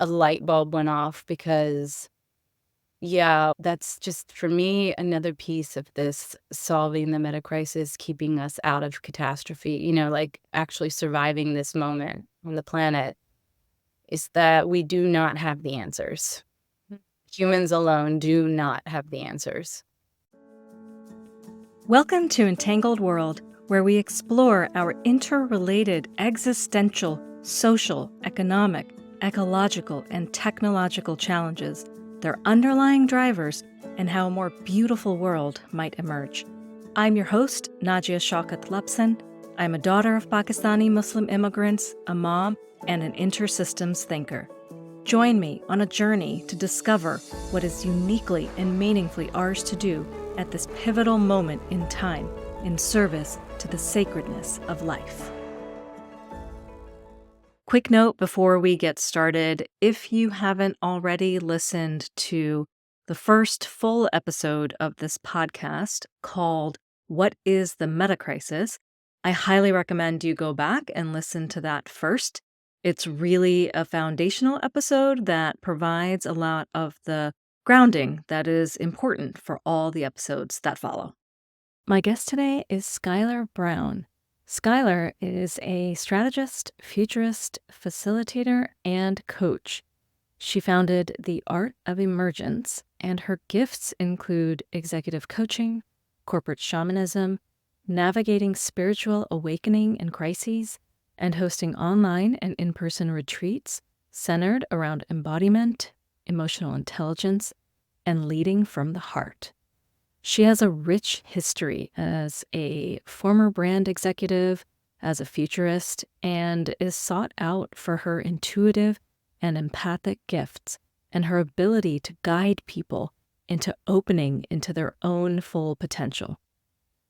a light bulb went off because, yeah, that's just for me another piece of this solving the meta crisis, keeping us out of catastrophe, like actually surviving this moment on the planet, is that we do not have the answers. Humans alone do not have the answers. Welcome to Entangled World, where we explore our interrelated existential, social, economic, ecological, and technological challenges, their underlying drivers, and how a more beautiful world might emerge. I'm your host, Najia Shaukat Lepson. I'm a daughter of Pakistani Muslim immigrants, a mom, and an intersystems thinker. Join me on a journey to discover what is uniquely and meaningfully ours to do at this pivotal moment in time, in service to the sacredness of life. Quick note before we get started, if you haven't already listened to the first full episode of this podcast called What is the Metacrisis, I highly recommend you go back and listen to that first. It's really a foundational episode that provides a lot of the grounding that is important for all the episodes that follow. My guest today is Schuyler Brown. Schuyler is a strategist, futurist, facilitator, and coach. She founded the Art of Emergence, and her gifts include executive coaching, corporate shamanism, navigating spiritual awakening and crises, and hosting online and in-person retreats centered around embodiment, emotional intelligence, and leading from the heart. She has a rich history as a former brand executive, as a futurist, and is sought out for her intuitive and empathic gifts and her ability to guide people into opening into their own full potential.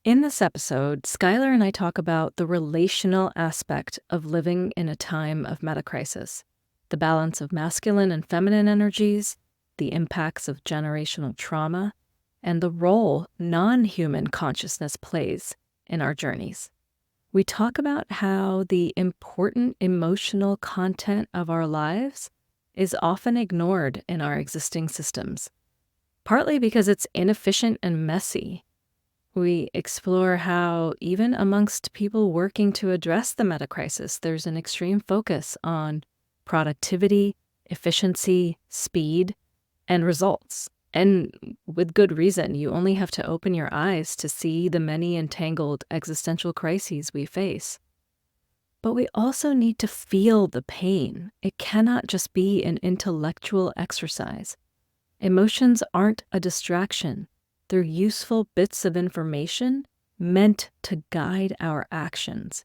In this episode, Schuyler and I talk about the relational aspect of living in a time of metacrisis, the balance of masculine and feminine energies, the impacts of generational trauma, and the role non-human consciousness plays in our journeys. We talk about how the important emotional content of our lives is often ignored in our existing systems, partly because it's inefficient and messy. We explore how, even amongst people working to address the metacrisis, there's an extreme focus on productivity, efficiency, speed, and results. And with good reason. You only have to open your eyes to see the many entangled existential crises we face. But we also need to feel the pain. It cannot just be an intellectual exercise. Emotions aren't a distraction. They're useful bits of information meant to guide our actions.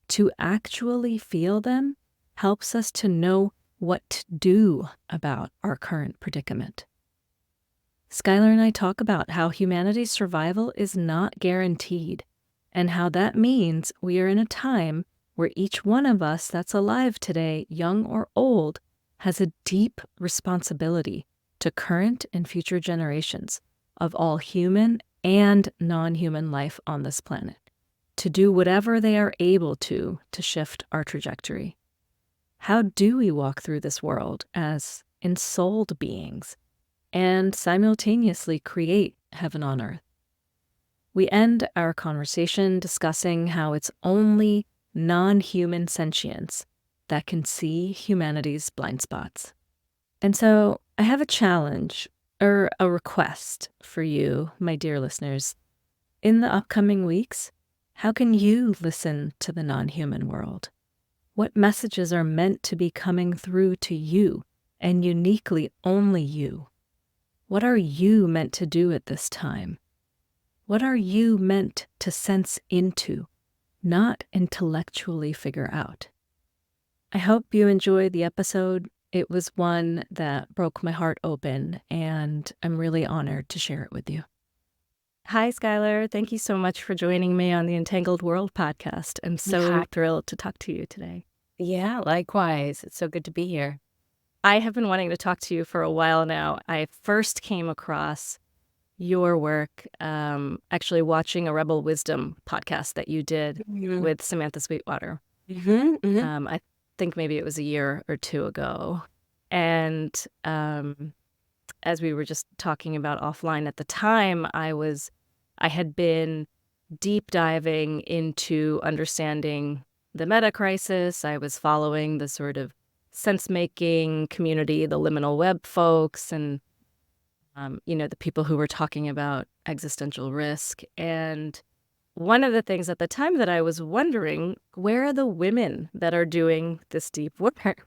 To actually feel them helps us to know what to do about our current predicament. Schuyler and I talk about how humanity's survival is not guaranteed, and how that means we are in a time where each one of us that's alive today, young or old, has a deep responsibility to current and future generations of all human and non-human life on this planet, to do whatever they are able to shift our trajectory. How do we walk through this world as ensouled beings and simultaneously create heaven on earth? We end our conversation discussing how it's only non-human sentience that can see humanity's blind spots. And so I have a challenge or a request for you, my dear listeners. In the upcoming weeks, how can you listen to the non-human world? What messages are meant to be coming through to you, and uniquely only you? What are you meant to do at this time? What are you meant to sense into, not intellectually figure out? I hope you enjoyed the episode. It was one that broke my heart open, and I'm really honored to share it with you. Hi, Schuyler. Thank you so much for joining me on the Entangled World podcast. I'm so thrilled to talk to you today. Yeah, likewise. It's so good to be here. I have been wanting to talk to you for a while now. I first came across your work actually watching a Rebel Wisdom podcast that you did with Samantha Sweetwater. I think maybe it was a year or two ago. And as we were just talking about offline at the time, I had been deep diving into understanding the Metacrisis. I was following the sort of sense-making community, the liminal web folks, and the people who were talking about existential risk. And one of the things at the time that I was wondering, where are the women that are doing this deep work?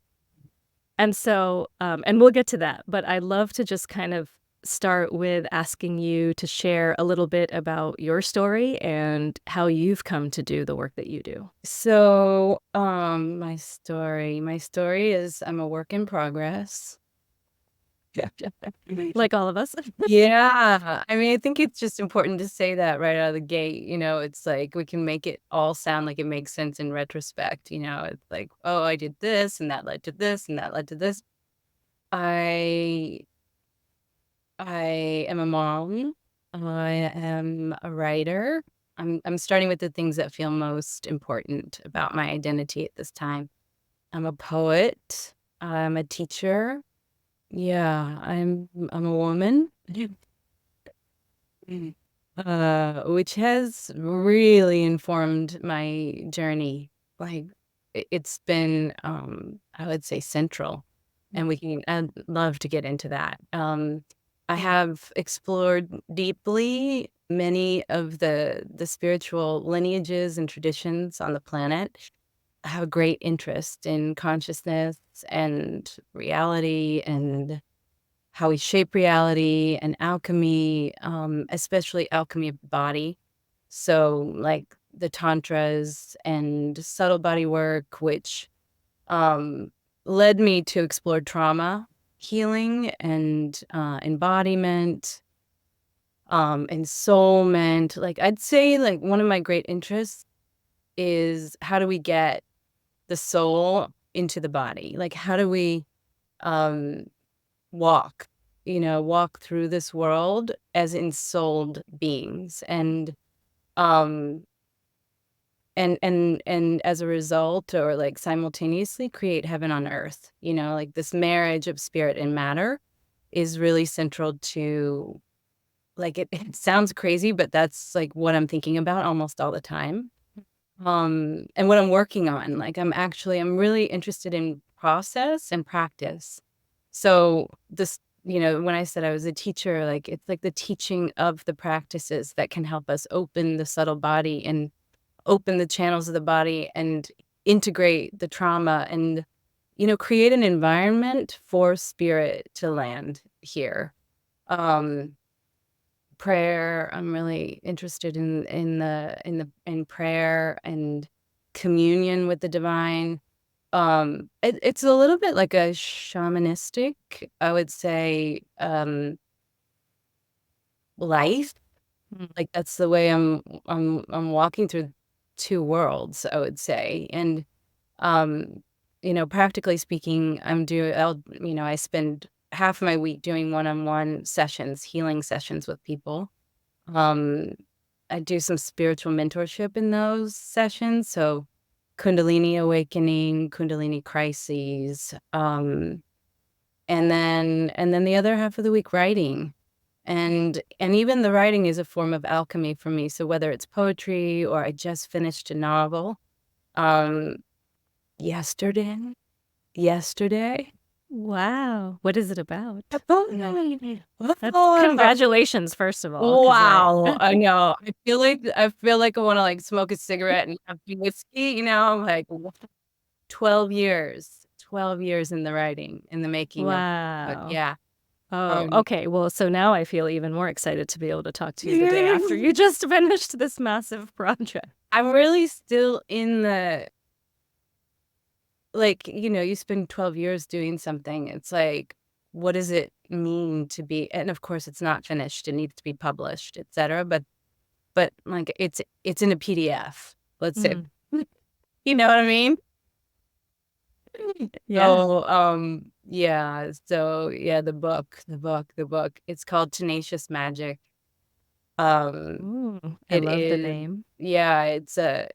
And so, and we'll get to that, but I'd love to just kind of start with asking you to share a little bit about your story and how you've come to do the work that you do. So, my story is I'm a work in progress. Like all of us. Yeah. I mean, I think it's just important to say that right out of the gate. It's like we can make it all sound like it makes sense in retrospect. It's like, oh, I did this and that led to this and that led to this. I I am a mom. I am a writer. I'm starting with the things that feel most important about my identity at this time. I'm a poet. I'm a teacher. Yeah, I'm a woman. Mhm. Which has really informed my journey. Like it's been I would say central. And I'd love to get into that. I have explored deeply many of the spiritual lineages and traditions on the planet. I have a great interest in consciousness and reality and how we shape reality and alchemy, especially alchemy of the body. So, like the tantras and subtle body work, which um, led me to explore trauma healing and embodiment, ensoulment. Like I'd say, like one of my great interests is how do we get the soul into the body? Like how do we um, walk, walk through this world as ensouled beings um and as a result or like simultaneously create heaven on earth, like this marriage of spirit and matter is really central to like it sounds crazy, but that's like what I'm thinking about almost all the time. And what I'm working on, like I'm really interested in process and practice. So this, when I said I was a teacher, like it's like the teaching of the practices that can help us open the subtle body and open the channels of the body and integrate the trauma and, create an environment for spirit to land here. Um, Prayer, I'm really interested in prayer and communion with the divine. It's a little bit like a shamanistic, I would say, life. Mm. Like that's the way I'm walking through two worlds, I would say. And um, practically speaking, I spend half of my week doing one-on-one sessions, healing sessions with people. Um, I do some spiritual mentorship in those sessions, so Kundalini awakening, Kundalini crises, and then the other half of the week writing. And even the writing is a form of alchemy for me. So whether it's poetry or I just finished a novel, um, yesterday, yesterday. Wow. What is it about? Oh, Congratulations, first of all, because wow, I know. I feel like I wanna, like, smoke a cigarette and have whiskey, I'm like, 12 years, 12 years in the writing, in the making of the book, wow. yeah, Oh, um okay. Well, so now I feel even more excited to be able to talk to you the day after you just finished this massive project. I'm really still in the like, you spend 12 years doing something, it's like, what does it mean to be and of course, it's not finished, it needs to be published, etcetera, but, like, it's in a PDF, let's say. Mm, You know what I mean? yeah. So, yeah, the book, it's called Tenacious Magic. Um, Ooh, I it love the is name. yeah,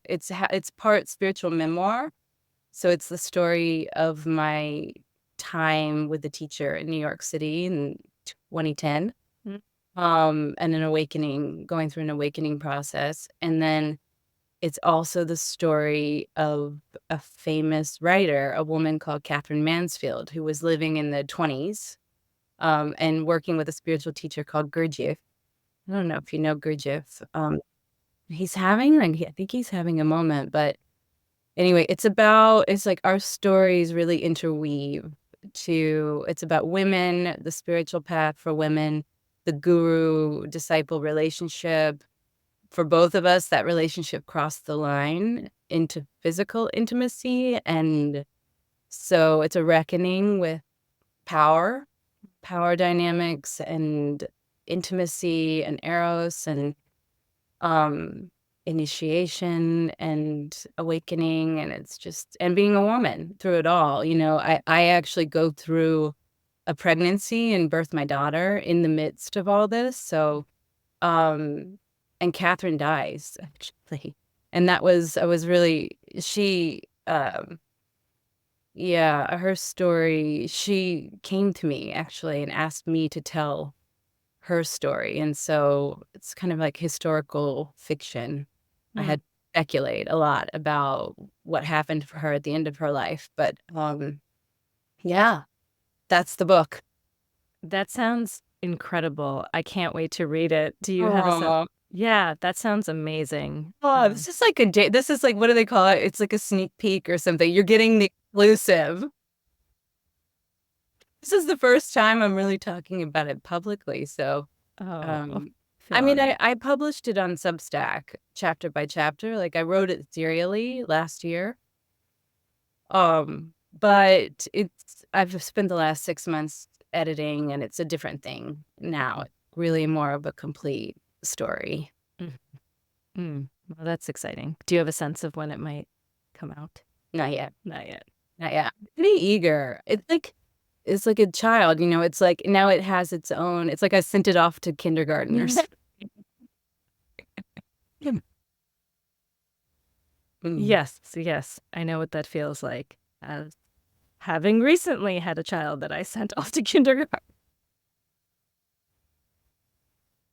it's part spiritual memoir, so it's the story of my time with the teacher in New York City in 2010. Mm. And an awakening, going through an awakening process. And then it's also the story of a famous writer, a woman called Catherine Mansfield, who was living in the 20s, and working with a spiritual teacher called Gurdjieff. I don't know if you know Gurdjieff. He's having, like, I think he's having a moment, but anyway, it's like our stories really interweave it's about women, the spiritual path for women, the guru disciple relationship. For both of us, that relationship crossed the line into physical intimacy. And so it's a reckoning with power, power dynamics, and intimacy, and eros, and um, initiation and awakening, and it's just and being a woman through it all. I actually go through a pregnancy and birth my daughter in the midst of all this. So, um, and Catherine dies actually, and I was really yeah, her story. She came to me actually and asked me to tell her story, and so it's kind of like historical fiction. I Mm. had to speculate a lot about what happened for her at the end of her life, but, yeah, that's the book. That sounds incredible. I can't wait to read it. Do you have a sense? Aw. Yeah, that sounds amazing. Oh, this is like, what do they call it? It's like a sneak peek or something. You're getting the exclusive. This is the first time I'm really talking about it publicly, so Oh, I Um, feel I mean, honored. I published it on Substack chapter by chapter, like, I wrote it serially last year, but I've spent the last 6 months editing, and it's a different thing now. It's really more of a complete story. Mm. Mm. Well, that's exciting. Do you have a sense of when it might come out? Not yet, Not yet. not yet. Pretty eager. It's like a child, it's like now it has its own it's like I sent it off to kindergarten or something. Mm. Yes, yes. I know what that feels like. As having recently had a child that I sent off to kindergarten.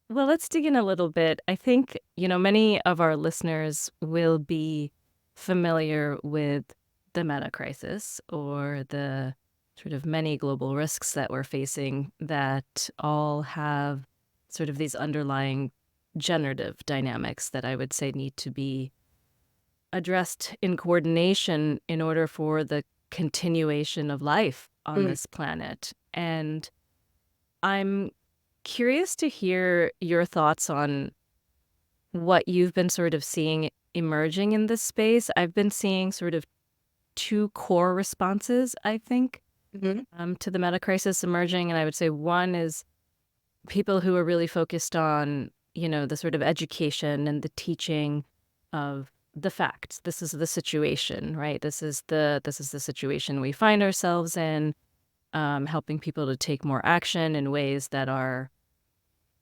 Well, let's dig in a little bit. I think, many of our listeners will be familiar with the meta crisis or the sort of many global risks that we're facing that all have sort of these underlying generative dynamics that I would say need to be addressed in coordination in order for the continuation of life on Mm, this planet. And I'm curious to hear your thoughts on what you've been sort of seeing emerging in this space. I've been seeing sort of two core responses, I think, mhm, to the meta crisis emerging. And I would say one is people who are really focused on, the sort of education and the teaching of the facts. This is the situation, right? This is the situation we find ourselves in. Helping people to take more action in ways that are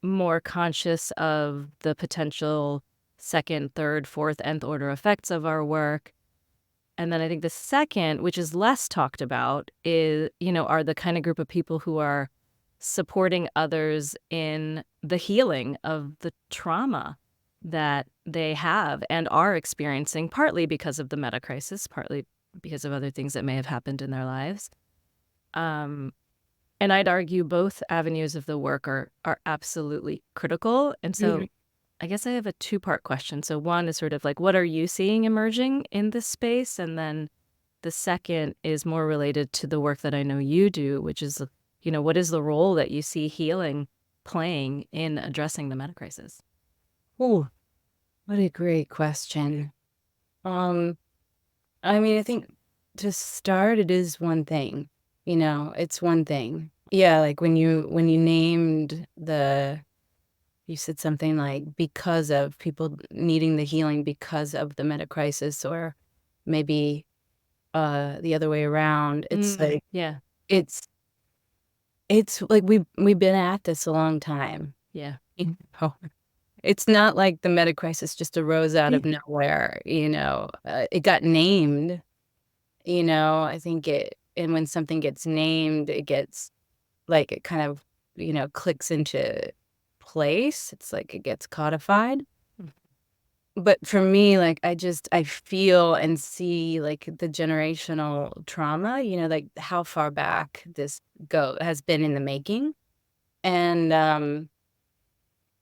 more conscious of the potential second, third, fourth, nth order effects of our work. And then I think the second, which is less talked about, are the kind of group of people who are supporting others in the healing of the trauma that they have and are experiencing, partly because of the meta crisis, partly because of other things that may have happened in their lives. Um, and I'd argue both avenues of the work are absolutely critical. And mhm. so I guess I have a two-part question. So one is sort of like, what are you seeing emerging in this space? And then the second is more related to the work that I know you do, which is, what is the role that you see healing playing in addressing the meta crisis? Ooh, what a great question. Um, I mean, I think to start, it is one thing, it's one thing. Yeah, like when you named you said something like because of people needing the healing because of the meta crisis, or maybe the other way around. It's Mm, like yeah, it's it's like we've been at this a long time. yeah. You know? It's not like the meta crisis just arose out of nowhere. It got named. I think and when something gets named, it gets like it kind of, clicks into place. It's like it gets codified. But for me, like, I feel and see, like, the generational trauma, like, how far back this go has been in the making. And,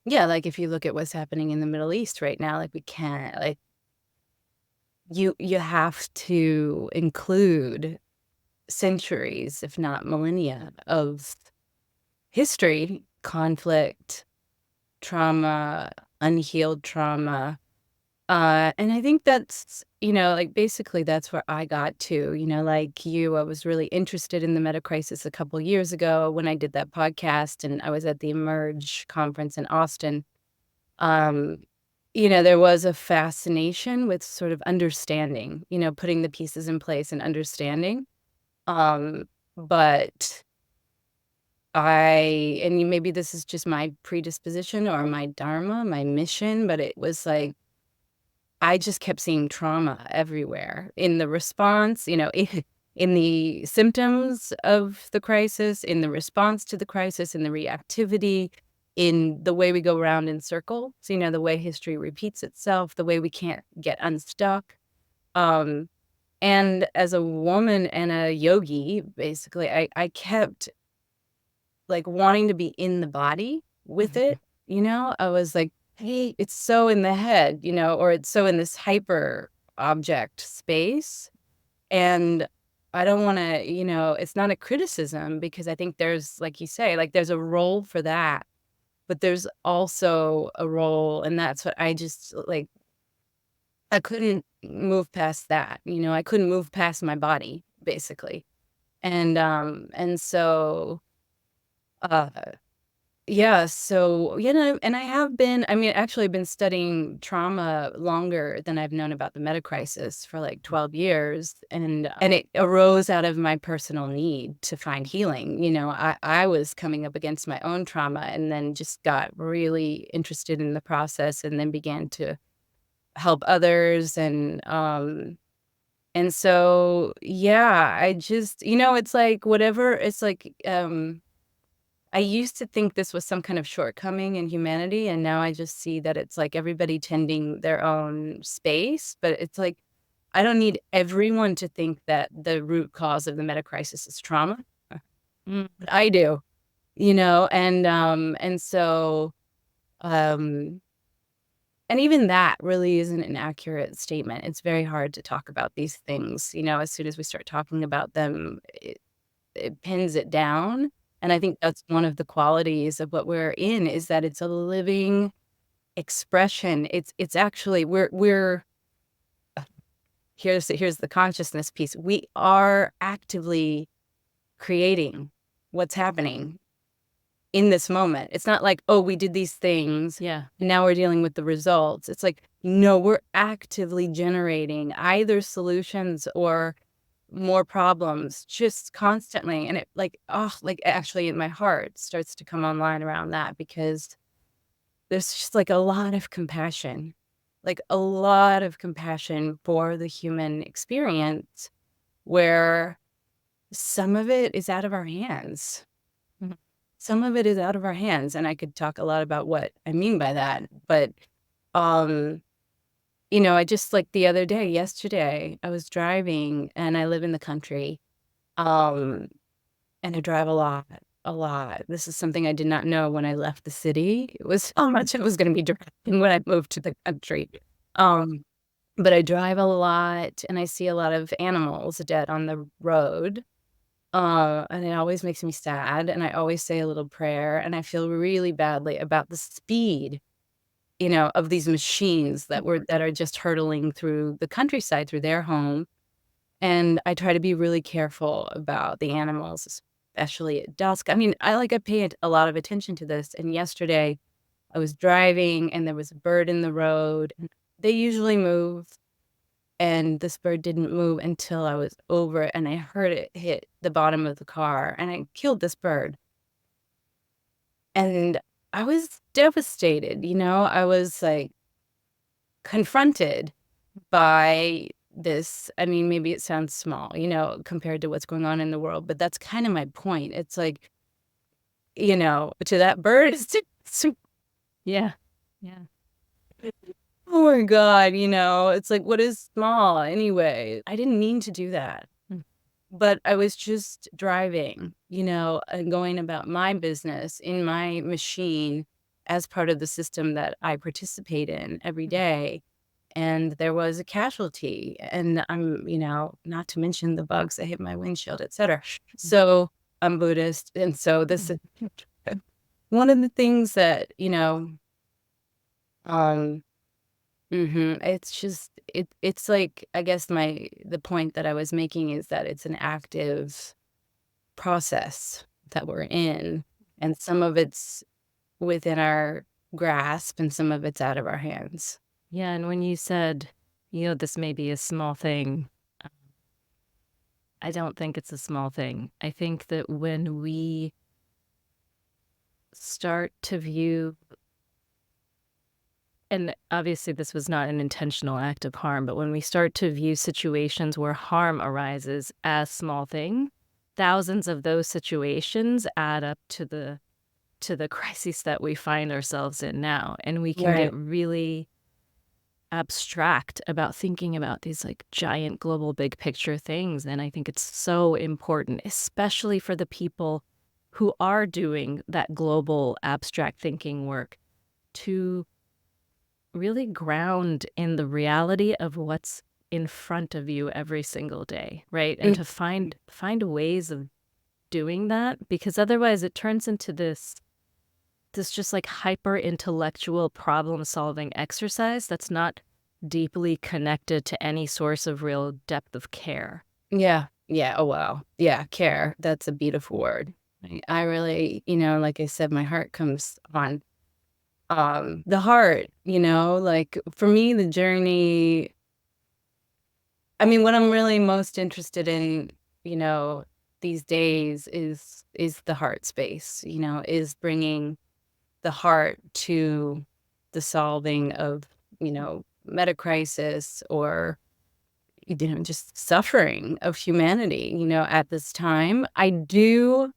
yeah, like, if you look at what's happening in the Middle East right now, like, we can't, like, you have to include centuries, if not millennia, of history, conflict, trauma, unhealed trauma. And I think that's, like, basically that's where I got to, like you, I was really interested in the Metacrisis a couple years ago when I did that podcast and I was at the Emerge conference in Austin. Um, there was a fascination with sort of understanding, putting the pieces in place and understanding. Um, but maybe this is just my predisposition or my dharma, my mission, but it was like, I just kept seeing trauma everywhere in the response, in the symptoms of the crisis, in the response to the crisis, in the reactivity, in the way we go around in circles, the way history repeats itself, the way we can't get unstuck. Um, and as a woman and a yogi, basically, I kept like wanting to be in the body with it, I was like, "Hey, it's so in the head," or it's so in this hyper object space, and I don't wanna, it's not a criticism because I think there's, like you say, like, there's a role for that, but there's also a role, and that's what I just, like, I couldn't move past that, I couldn't move past my body, basically, and so, uh yeah, so, and I have been I mean, actually, I've been studying trauma longer than I've known about the metacrisis for, like, 12 years, and it arose out of my personal need to find healing, I was coming up against my own trauma and then just got really interested in the process and then began to help others, and so, yeah, I just it's like whatever it's like, I used to think this was some kind of shortcoming in humanity, and now I just see that it's like everybody tending their own space, but it's like, I don't need everyone to think that the root cause of the meta crisis is trauma. But I do, and so, um and even that really isn't an accurate statement. It's very hard to talk about these things, as soon as we start talking about them, it pins it down, and I think that's one of the qualities of what we're in, is that it's a living expression. It's actually we're here's the consciousness piece. We are actively creating what's happening in this moment. It's not like, "Oh, we did these things, Yeah. and now we're dealing with the results." It's like, no, we're actively generating either solutions or more problems just constantly, and it like, oh, like, actually in my heart starts to come online around that because there's just, like, a lot of compassion, like, a lot of compassion for the human experience where some of it is out of our hands. Mhm. Some of it is out of our hands, and I could talk a lot about what I mean by that, but, um, I just like, the other day yesterday, I was driving, and I live in the country, um and I drive a lot, a lot. This is something I did not know when I left the city. It was how much I was gonna be driving when I moved to the country. Um, but I drive a lot, and I see a lot of animals dead on the road, and it always makes me sad, and I always say a little prayer, and I feel really badly about the speed, of these machines that are just hurtling through the countryside, through their home. And I try to be really careful about the animals, especially at dusk. I mean, I pay a lot of attention to this, and yesterday, I was driving, and there was a bird in the road, and they usually move, and this bird didn't move until I was over it, and I heard it hit the bottom of the car, and I killed this bird. And I was devastated, I was, like, confronted by this. I mean, maybe it sounds small, compared to what's going on in the world, but that's kind of my point. It's like, to that bird, Yeah. Yeah. oh my God, it's like, what is small anyway? I didn't mean to do that. Mm. But I was just driving, and going about my business in my machine as part of the system that I participate in every day. And there was a casualty. And not to mention the bugs that hit my windshield, et cetera. So I'm Buddhist. And so this is one of the things that, um, it's just it's like, I guess the point that I was making is that it's an active process that we're in, and some of it's within our grasp and some of it's out of our hands. Yeah, and when you said, this may be a small thing, uh, I don't think it's a small thing. I think that when we start to view, and obviously this was not an intentional act of harm, but when we start to view situations where harm arises as small thing, thousands of those situations add up to the crisis that we find ourselves in now, and we can get Right. really abstract about thinking about these like giant global big picture things. And I think it's so important, especially for the people who are doing that global abstract thinking work, to really ground in the reality of what's in front of you every single day, right? And Mm, to find ways of doing that, because otherwise it turns into this just like hyper intellectual problem solving exercise that's not deeply connected to any source of real depth of care. yeah. Yeah. Oh, wow. Yeah. Care. That's a beautiful word. I really, like I said, my heart comes on the heart, like for me, the journey, I mean, what I'm really most interested in, you know, these days is the heart space, is bringing the heart to the solving of, metacrisis or, just suffering of humanity, at this time. I do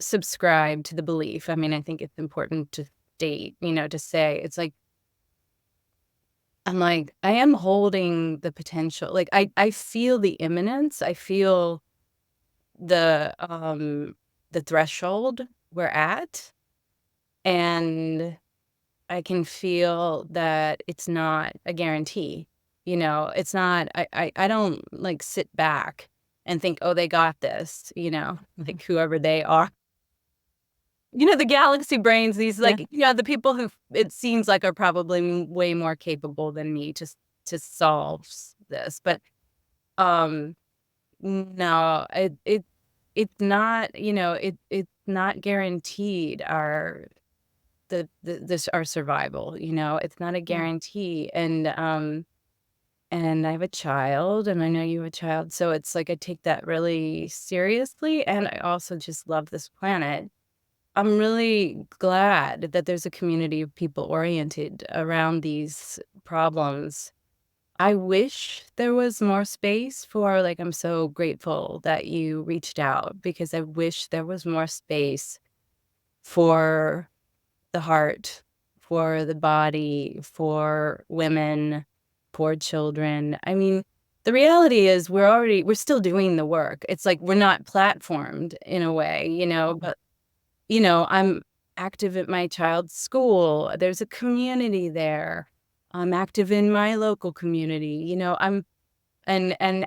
subscribe to the belief. I mean, I think it's important to state, to say it's like I'm like, I am holding the potential. Like I feel the imminence. I feel the threshold we're at. And I can feel that it's not a guarantee. It's not I don't like sit back and think, oh, they got this, like whoever they are. The galaxy brains, these Yeah. like, the people who it seems like are probably way more capable than me to solve this. But um no, it's not, it's not guaranteed our survival, it's not a Yeah. guarantee. And I have a child, and I know you have a child, so it's like I take that really seriously, and I also just love this planet. I'm really glad that there's a community of people oriented around these problems. I wish there was more space for, like, I'm so grateful that you reached out because I wish there was more space for the heart, for the body, for women, for children. I mean, the reality is we're still doing the work. It's like we're not platformed in a way, but I'm active at my child's school. There's a community there. I'm active in my local community. And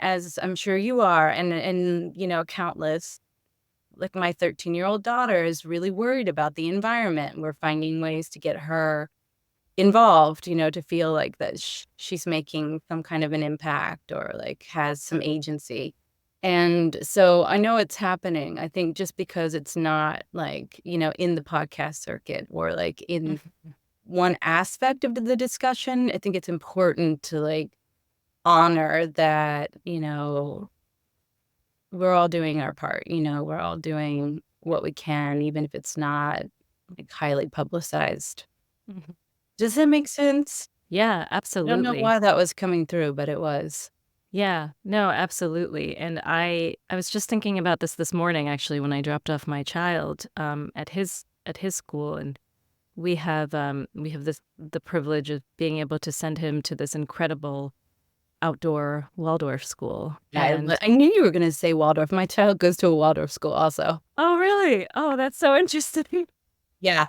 as I'm sure you are, and countless, like my 13-year-old daughter is really worried about the environment. We're finding ways to get her involved, to feel like that she's making some kind of an impact or like has some agency. And so I know it's happening. I think just because it's not like, in the podcast circuit or like in one aspect of the discussion, I think it's important to like honor that, we're all doing our part, we're all doing what we can, even if it's not like highly publicized. Mhm. Does that make sense? Yeah, I don't know absolutely. why that was coming through, but it was. Yeah, no, absolutely. And I was just thinking about this morning actually when I dropped off my child at his school, and we have this the privilege of being able to send him to this incredible outdoor Waldorf school. And I knew you were gonna say Waldorf. My child goes to a Waldorf school also. oh, really? Oh, that's so interesting. Yeah.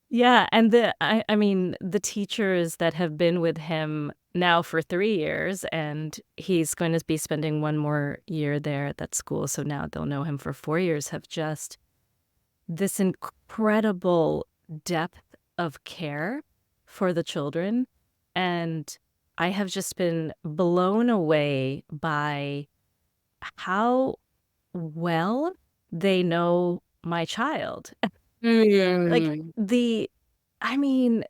Yeah, and I mean, the teachers that have been with him now for 3 years, and he's going to be spending 1 more year there at that school, so now they'll know him for 4 years, have just this incredible depth of care for the children, and I have just been blown away by how well they know my child. Like, Mm, the I mean,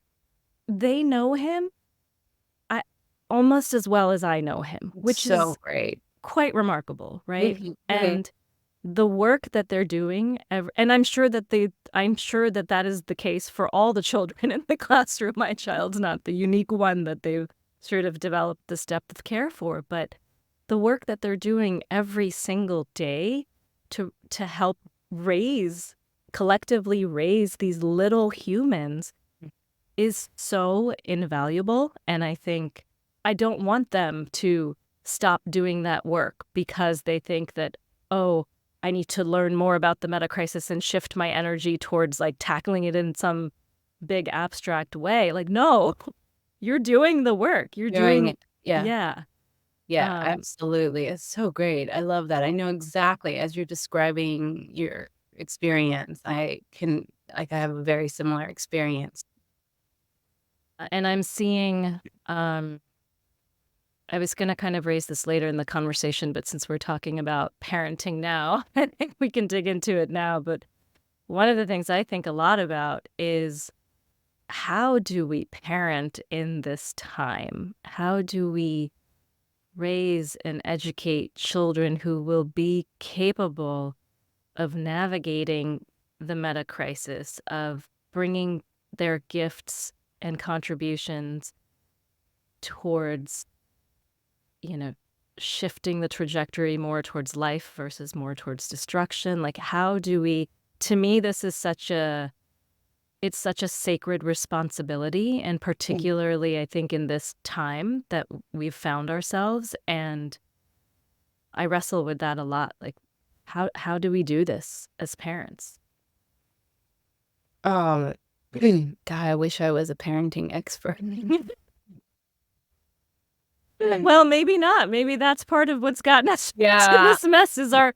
they know him, I almost as well as I know him, which so is great. quite remarkable, right? Mhm, mhm. And the work that they're doing, and I'm sure that that is the case for all the children in the classroom. My child's not the unique one that they've sort of developed this depth of care for, but the work that they're doing every single day to help raise collectively raise these little humans is so invaluable, and I think I don't want them to stop doing that work because they think that, "Oh, I need to learn more about the meta crisis and shift my energy towards, like, tackling it in some big abstract way." Like, no, you're doing the work. You're Doing doing it. Yeah. yeah, Yeah, um, absolutely. It's so great. I love that. I know exactly as you're describing your experience, I have a very similar experience. and I'm seeing, I was gonna kind of raise this later in the conversation, but since we're talking about parenting now, I think we can dig into it now, but one of the things I think a lot about is how do we parent in this time? How do we raise and educate children who will be capable of navigating the meta crisis, of bringing their gifts and contributions towards, you know, shifting the trajectory more towards life versus more towards destruction? Like, how do we, to me, this is it's such a sacred responsibility, and Mm. particularly, I think, in this time that we've found ourselves, and I wrestle with that a lot. Like, how do we do this as parents? Um, God, I wish I was a parenting expert. Well, maybe not. Maybe that's part of what's gotten us to Yeah. this mess is our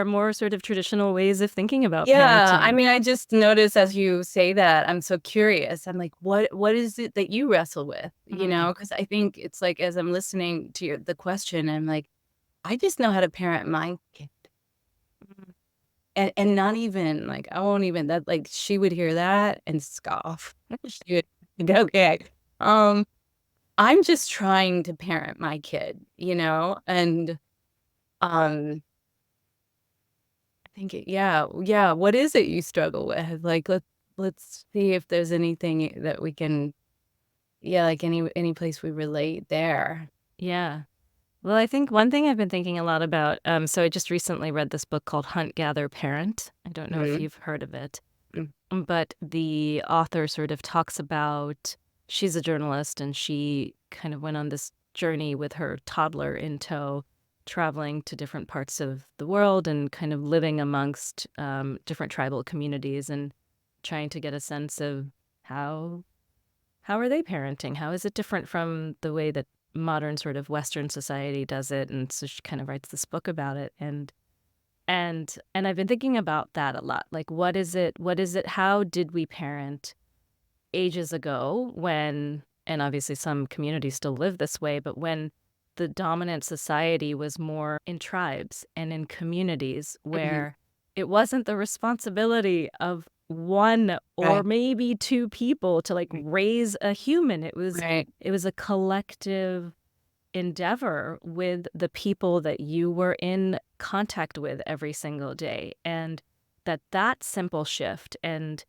more sort of traditional ways of thinking about Yeah, I parenting. mean, I just noticed as you say that, I'm so curious. I'm like, what is it that you wrestle with? You Mm, know, because I think it's like as I'm listening to the question, I'm like, I just know how to parent my kid. mm. And not even like I won't even that like she would hear that and scoff. She would think, okay. Um, I'm just trying to parent my kid, and um I think yeah, what is it you struggle with? Like let's see if there's anything that we can like any place we relate there. Yeah. Well, I think one thing I've been thinking a lot about, so I just recently read this book called Hunt, Gather, Parent. I don't know if Mhm. you've heard of it, Mm. but the author sort of talks about she's a journalist and she kind of went on this journey with her toddler in tow, traveling to different parts of the world and kind of living amongst different tribal communities and trying to get a sense of how how are they parenting? How is it different from the way that modern sort of Western society does it? And so she kind of writes this book about it. And I've been thinking about that a lot. Like, what is it, how did we parent ages ago when, and obviously some communities still live this way, but when the dominant society was more in tribes and in communities Mhm. where it wasn't the responsibility of one or Right. maybe two people to like Right. raise a human. Right. It was a collective endeavor with the people that you were in contact with every single day, and that simple shift and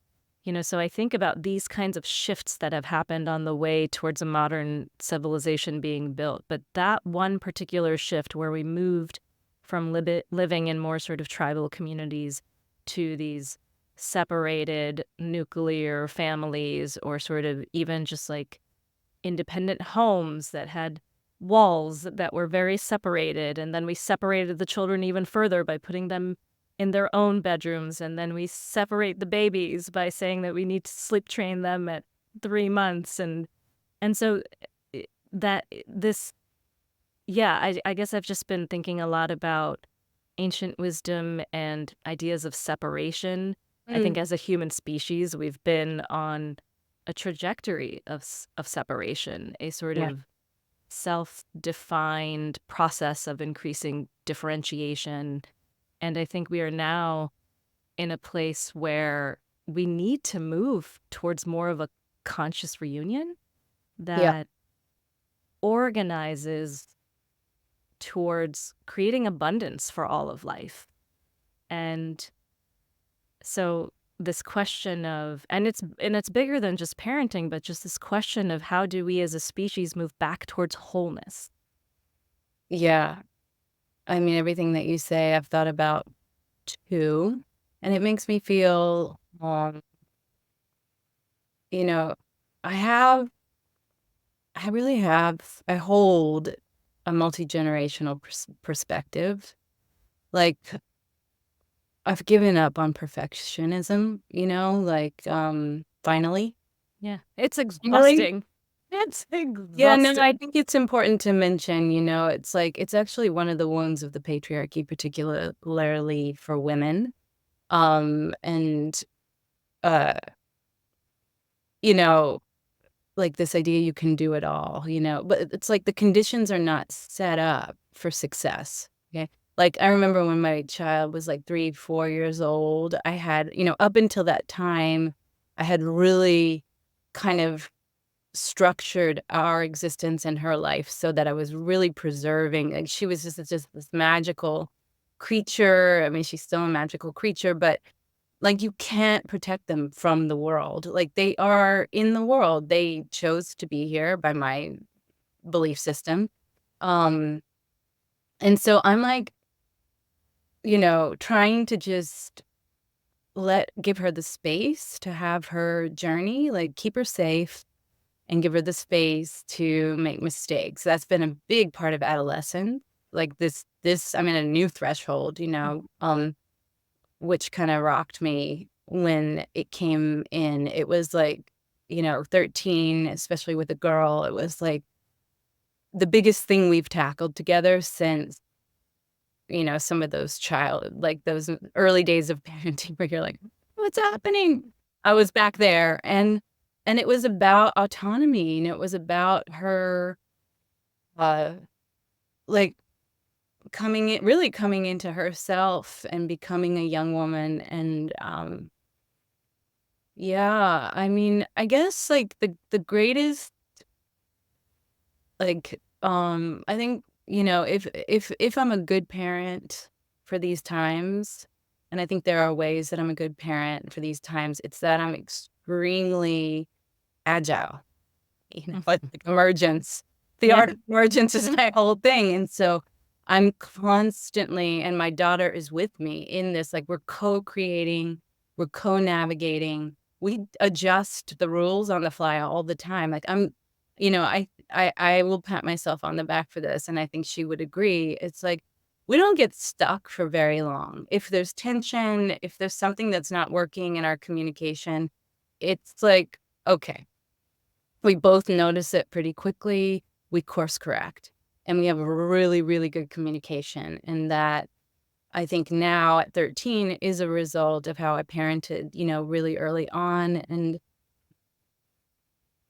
So I think about these kinds of shifts that have happened on the way towards a modern civilization being built. But that one particular shift where we moved from living in more sort of tribal communities to these separated nuclear families, or sort of even just like independent homes that had walls that were very separated. And then we separated the children even further by putting them in their own bedrooms. And then we separate the babies by saying that we need to sleep train them at 3 months. And so that this, yeah, I guess I've just been thinking a lot about ancient wisdom and ideas of separation. I think Mm, as a human species, we've been on a trajectory of separation, a sort yeah. of self-defined process of increasing differentiation. And I think we are now in a place where we need to move towards more of a conscious reunion Yeah. that organizes towards creating abundance for all of life. And so this question of, and it's bigger than just parenting, but just this question of how do we as a species move back towards wholeness? Yeah. I mean, everything that you say, I've thought about too, and it makes me feel, you know, I have I really have I hold a multi-generational perspective. Like, I've given up on perfectionism, like, finally. Yeah, it's Finally. exhausting. It's Yeah, no, exhausting. I think it's important to mention, it's like it's actually one of the wounds of the patriarchy, particularly for women. And, uh, you know like this idea you can do it all, but it's like the conditions are not set up for success. Okay. Like I remember when my child was like 3, 4 years old, I had, up until that time, I had really kind of structured our existence in her life so that I was really preserving. Like she was just this magical creature. I mean, she's still a magical creature, but like, you can't protect them from the world. Like, they are in the world. They chose to be here by my belief system. Um, and so I'm like, trying to just give her the space to have her journey, like keep her safe and give her the space to make mistakes. That's been a big part of adolescence. Like this I'm in a new threshold, which kinda rocked me when it came in. It was like, 13, especially with a girl, it was like the biggest thing we've tackled together since, some of those early days of parenting where you're like, "What's happening?" I was back there, and it was about autonomy, and it was about her, uh, like, coming into herself and becoming a young woman, and, yeah, I mean, I guess, like, the greatest, I think, if I'm a good parent for these times, and I think there are ways that I'm a good parent for these times, it's that I'm extremely agile, like emergence. The Yeah. art of emergence is my whole thing, and so I'm constantly and my daughter is with me in this, like, we're co-creating, we're co-navigating, we adjust the rules on the fly all the time, like, I will pat myself on the back for this, and I think she would agree, it's like, we don't get stuck for very long. If there's tension, if there's something that's not working in our communication, it's like, okay. We both notice it pretty quickly, we course correct, and we have a really, really good communication, and that, I think now at 13 is a result of how I parented, really early on, and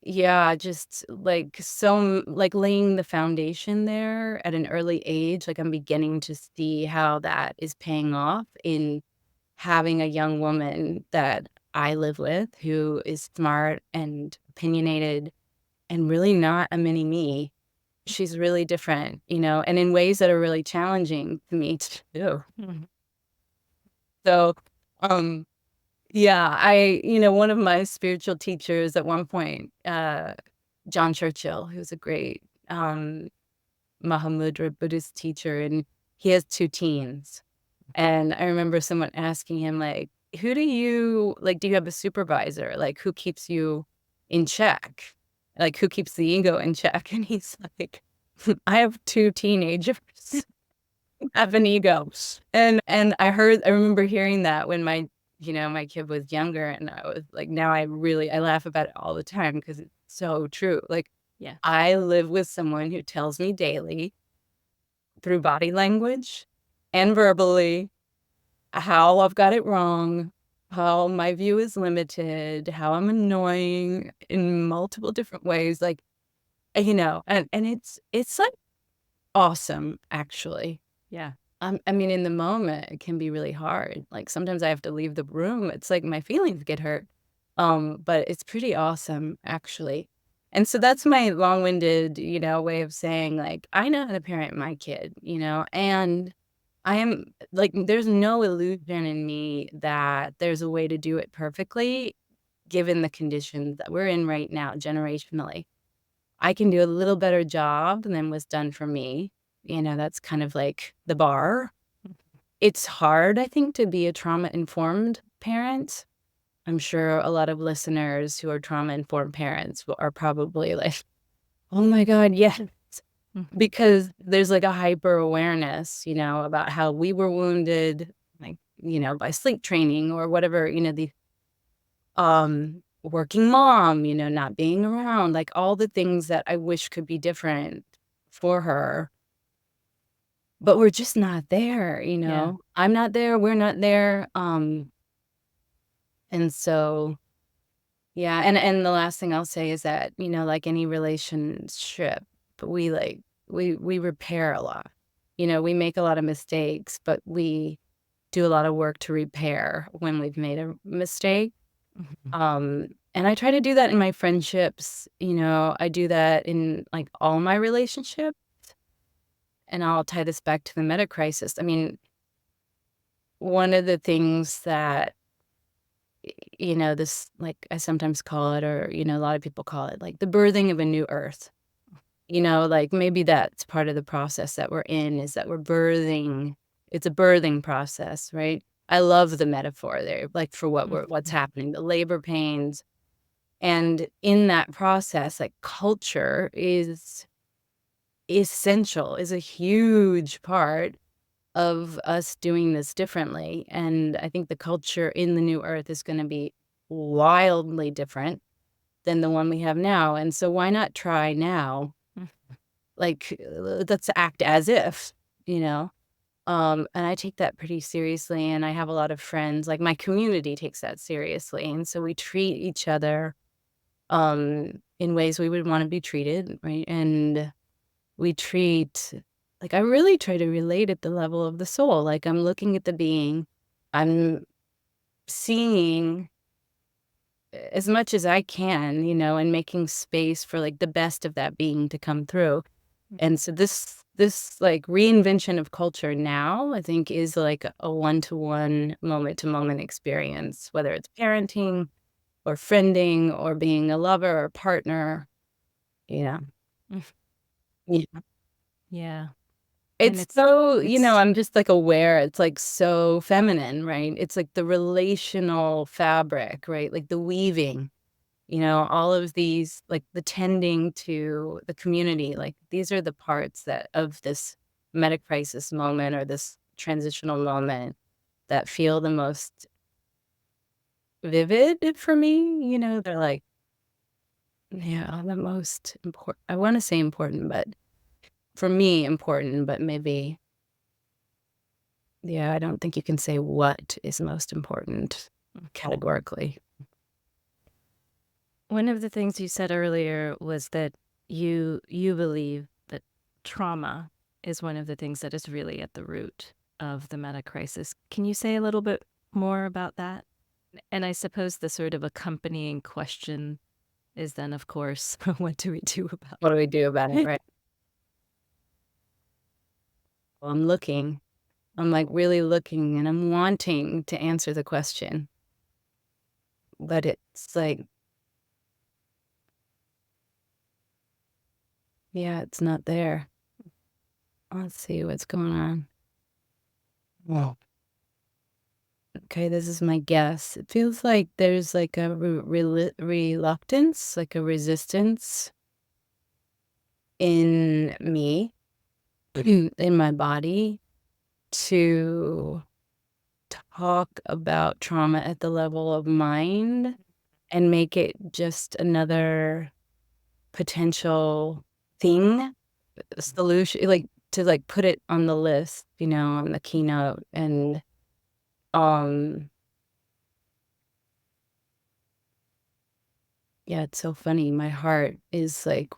yeah, just, like, laying the foundation there at an early age, like, I'm beginning to see how that is paying off in having a young woman that I live with who is smart and opinionated and really not a mini me. She's really different, and in ways that are really challenging to me too. Mhm. So, um, Yeah, one of my spiritual teachers at one point, John Churchill, who's a great Mahamudra Buddhist teacher, and he has 2 teens. And I remember someone asking him, like, "Who do you like, do you have a supervisor? Like, who keeps you in check? Like, who keeps the ego in check?" And he's like, "I have 2 teenagers have an ego." And I remember hearing that when my kid was younger, and I was like, now I laugh about it all the time because it's so true. Like, Yeah. I live with someone who tells me daily through body language and verbally how I've got it wrong, how my view is limited, how I'm annoying in multiple different ways, like, and it's, like, awesome, actually. Yeah. I mean, in the moment, it can be really hard. Like, sometimes I have to leave the room. It's like my feelings get hurt. But it's pretty awesome, actually. And so that's my long-winded, way of saying, like, I know how to parent my kid, and I am like, there's no illusion in me that there's a way to do it perfectly given the conditions that we're in right now generationally. I can do a little better job than was done for me. That's kind of like the bar. It's hard, I think, to be a trauma-informed parent. I'm sure a lot of listeners who are trauma-informed parents are probably like, "Oh my god, yes." Mhm. Because there's, like, a hyper awareness, about how we were wounded, like, by sleep training or whatever, the, working mom, not being around, like, all the things that I wish could be different for her, but we're just not there, Yeah. I'm not there, we're not there, and so yeah, and the last thing I'll say is that, like any relationship, we, like we repair a lot. We make a lot of mistakes, but we do a lot of work to repair when we've made a mistake. Mhm. And I try to do that in my friendships, I do that in, like, all my relationships, and I'll tie this back to the meta crisis. I mean, one of the things that, this, like, I sometimes call it, or, a lot of people call it, like, the birthing of a new earth. Like, maybe that's part of the process that we're in, is that we're birthing it's a birthing process, right? I love the metaphor there, like, for what's Mhm. happening, the labor pains, and in that process, like, culture is essential, is a huge part of us doing this differently, and I think the culture in the new earth is gonna be wildly different than the one we have now, and so why not try now? Mhm. Like, let's act as if, you know? And I take that pretty seriously, and I have a lot of friends, like, my community takes that seriously, and so we treat each other, in ways we would wanna be treated, right? And we treat like, I really try to relate at the level of the soul, like, I'm looking at the being, I'm seeing as much as I can, and making space for, like, the best of that being to come through. And so this, like, reinvention of culture now, I think, is like a one-to-one, moment-to-moment experience, whether it's parenting or friending or being a lover or partner, yeah. Mhm. Yeah. Yeah. And It's it's so, it's I'm just, like, aware, it's, like, so feminine, right? It's, like, the relational fabric, right? Like, the weaving. All of these, like, the tending to the community, like, these are the parts that of this meta-crisis moment or this transitional moment that feel the most vivid for me, they're, like, yeah, the most important. I wanna say important, but for me, important, but maybe yeah, I don't think you can say what is most important categorically. one of the things you said earlier was that you believe that trauma is one of the things that is really at the root of the meta crisis. Can you say a little bit more about that? And I suppose the sort of accompanying question is then, of course, what do we do about What do we do about it, it? right? Well, I'm looking. I'm, like, really looking, and I'm wanting to answer the question. but it's like, yeah, it's not there. Let's see what's going on. Well, okay, this is my guess. It feels like there's like a reluctance, like a resistance in me, in my body, to talk about trauma at the level of mind and make it just another potential thing, solution, like to like put it on the list, on the keynote. And um yeah, it's so funny. My heart is like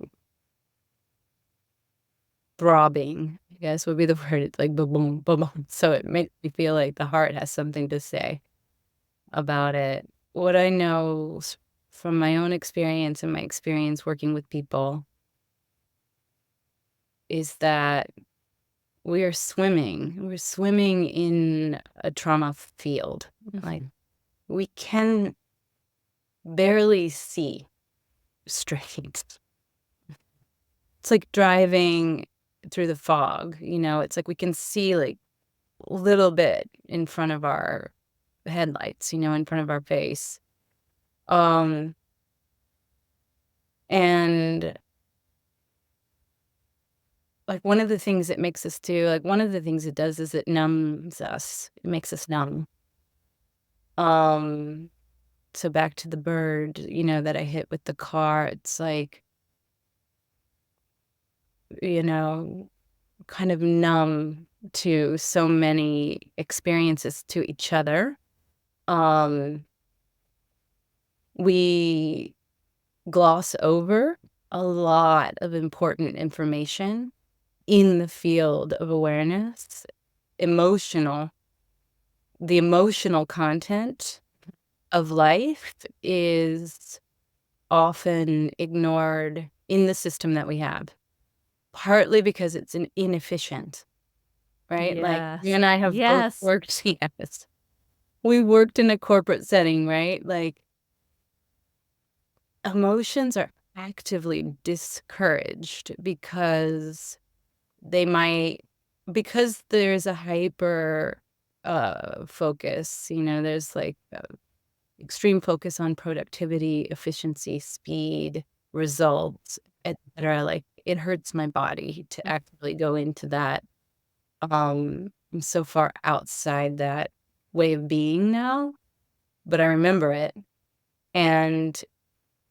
throbbing, I guess would be the word. It's like boom, boom, boom, boom. So it makes me feel like the heart has something to say about it. What I know from my own experience and my experience working with people is that we're swimming in a trauma field. Like we can barely see straight. It's like driving through the fog, it's like we can see like a little bit in front of our headlights, in front of our face. Um, and like one of the things it makes us do, like one of the things it does is it numbs us. It makes us numb. Um, so back to the bird, that I hit with the car, it's like, you know, kind of numb to so many experiences to each other. Um, we gloss over a lot of important information in the field of awareness. Emotional, the emotional content of life is often ignored in the system that we have, partly because it's inefficient, right? Like you Yes. and I have both Yes. worked, yes, we worked in a corporate setting, right? Like emotions are actively discouraged because they might, because there's a hyper focus, there's like extreme focus on productivity, efficiency, speed, results, etc. Like it hurts my body to actively go into that. I'm so far outside that way of being now, but I remember it. And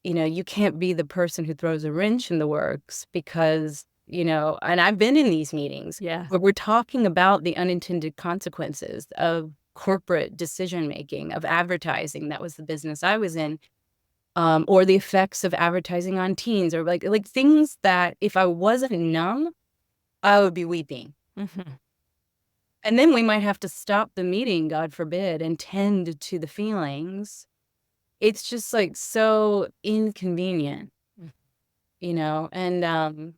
you can't be the person who throws a wrench in the works because, and I've been in these meetings Yeah. where we're talking about the unintended consequences of corporate decision making, of advertising. That was the business I was in. Or the effects of advertising on teens, or like things that if I wasn't numb, I would be weeping. And then we might have to stop the meeting, God forbid, and tend to the feelings. It's just like so inconvenient, and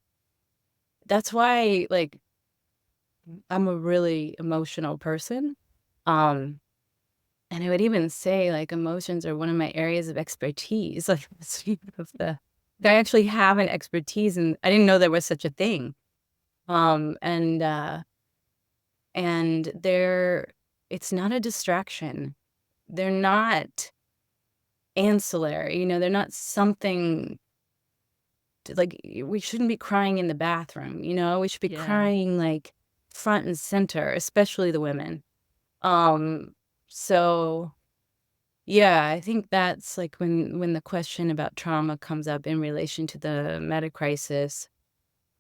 that's why like I'm a really emotional person. Um, and I would even say like emotions are one of my areas of expertise. Like of I actually have an expertise, and I didn't know there was such a thing. Um, and uh, and it's not a distraction. They're not ancillary, they're not something like we shouldn't be crying in the bathroom, we should be Yeah. crying like front and center, especially the women. Um, so yeah, I think that's like when the question about trauma comes up in relation to the meta crisis,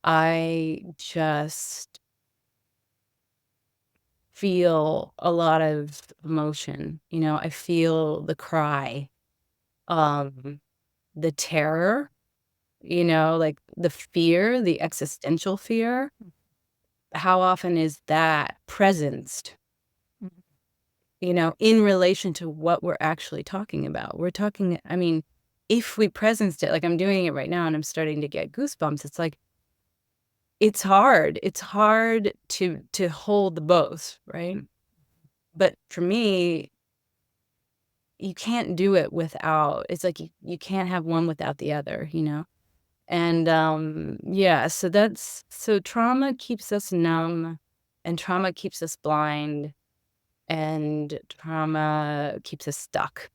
I just feel a lot of emotion. I feel the cry, um, the terror, like the fear, the existential fear. How often is that presenced, in relation to what we're actually talking about? We're talking, I mean, if we presenced it, like I'm doing it right now and I'm starting to get goosebumps, it's like, it's hard. It's hard to hold both, right? But for me, you can't do it without, it's like you can't have one without the other, you know? And, yeah, so trauma keeps us numb, and trauma keeps us blind, and trauma keeps us stuck.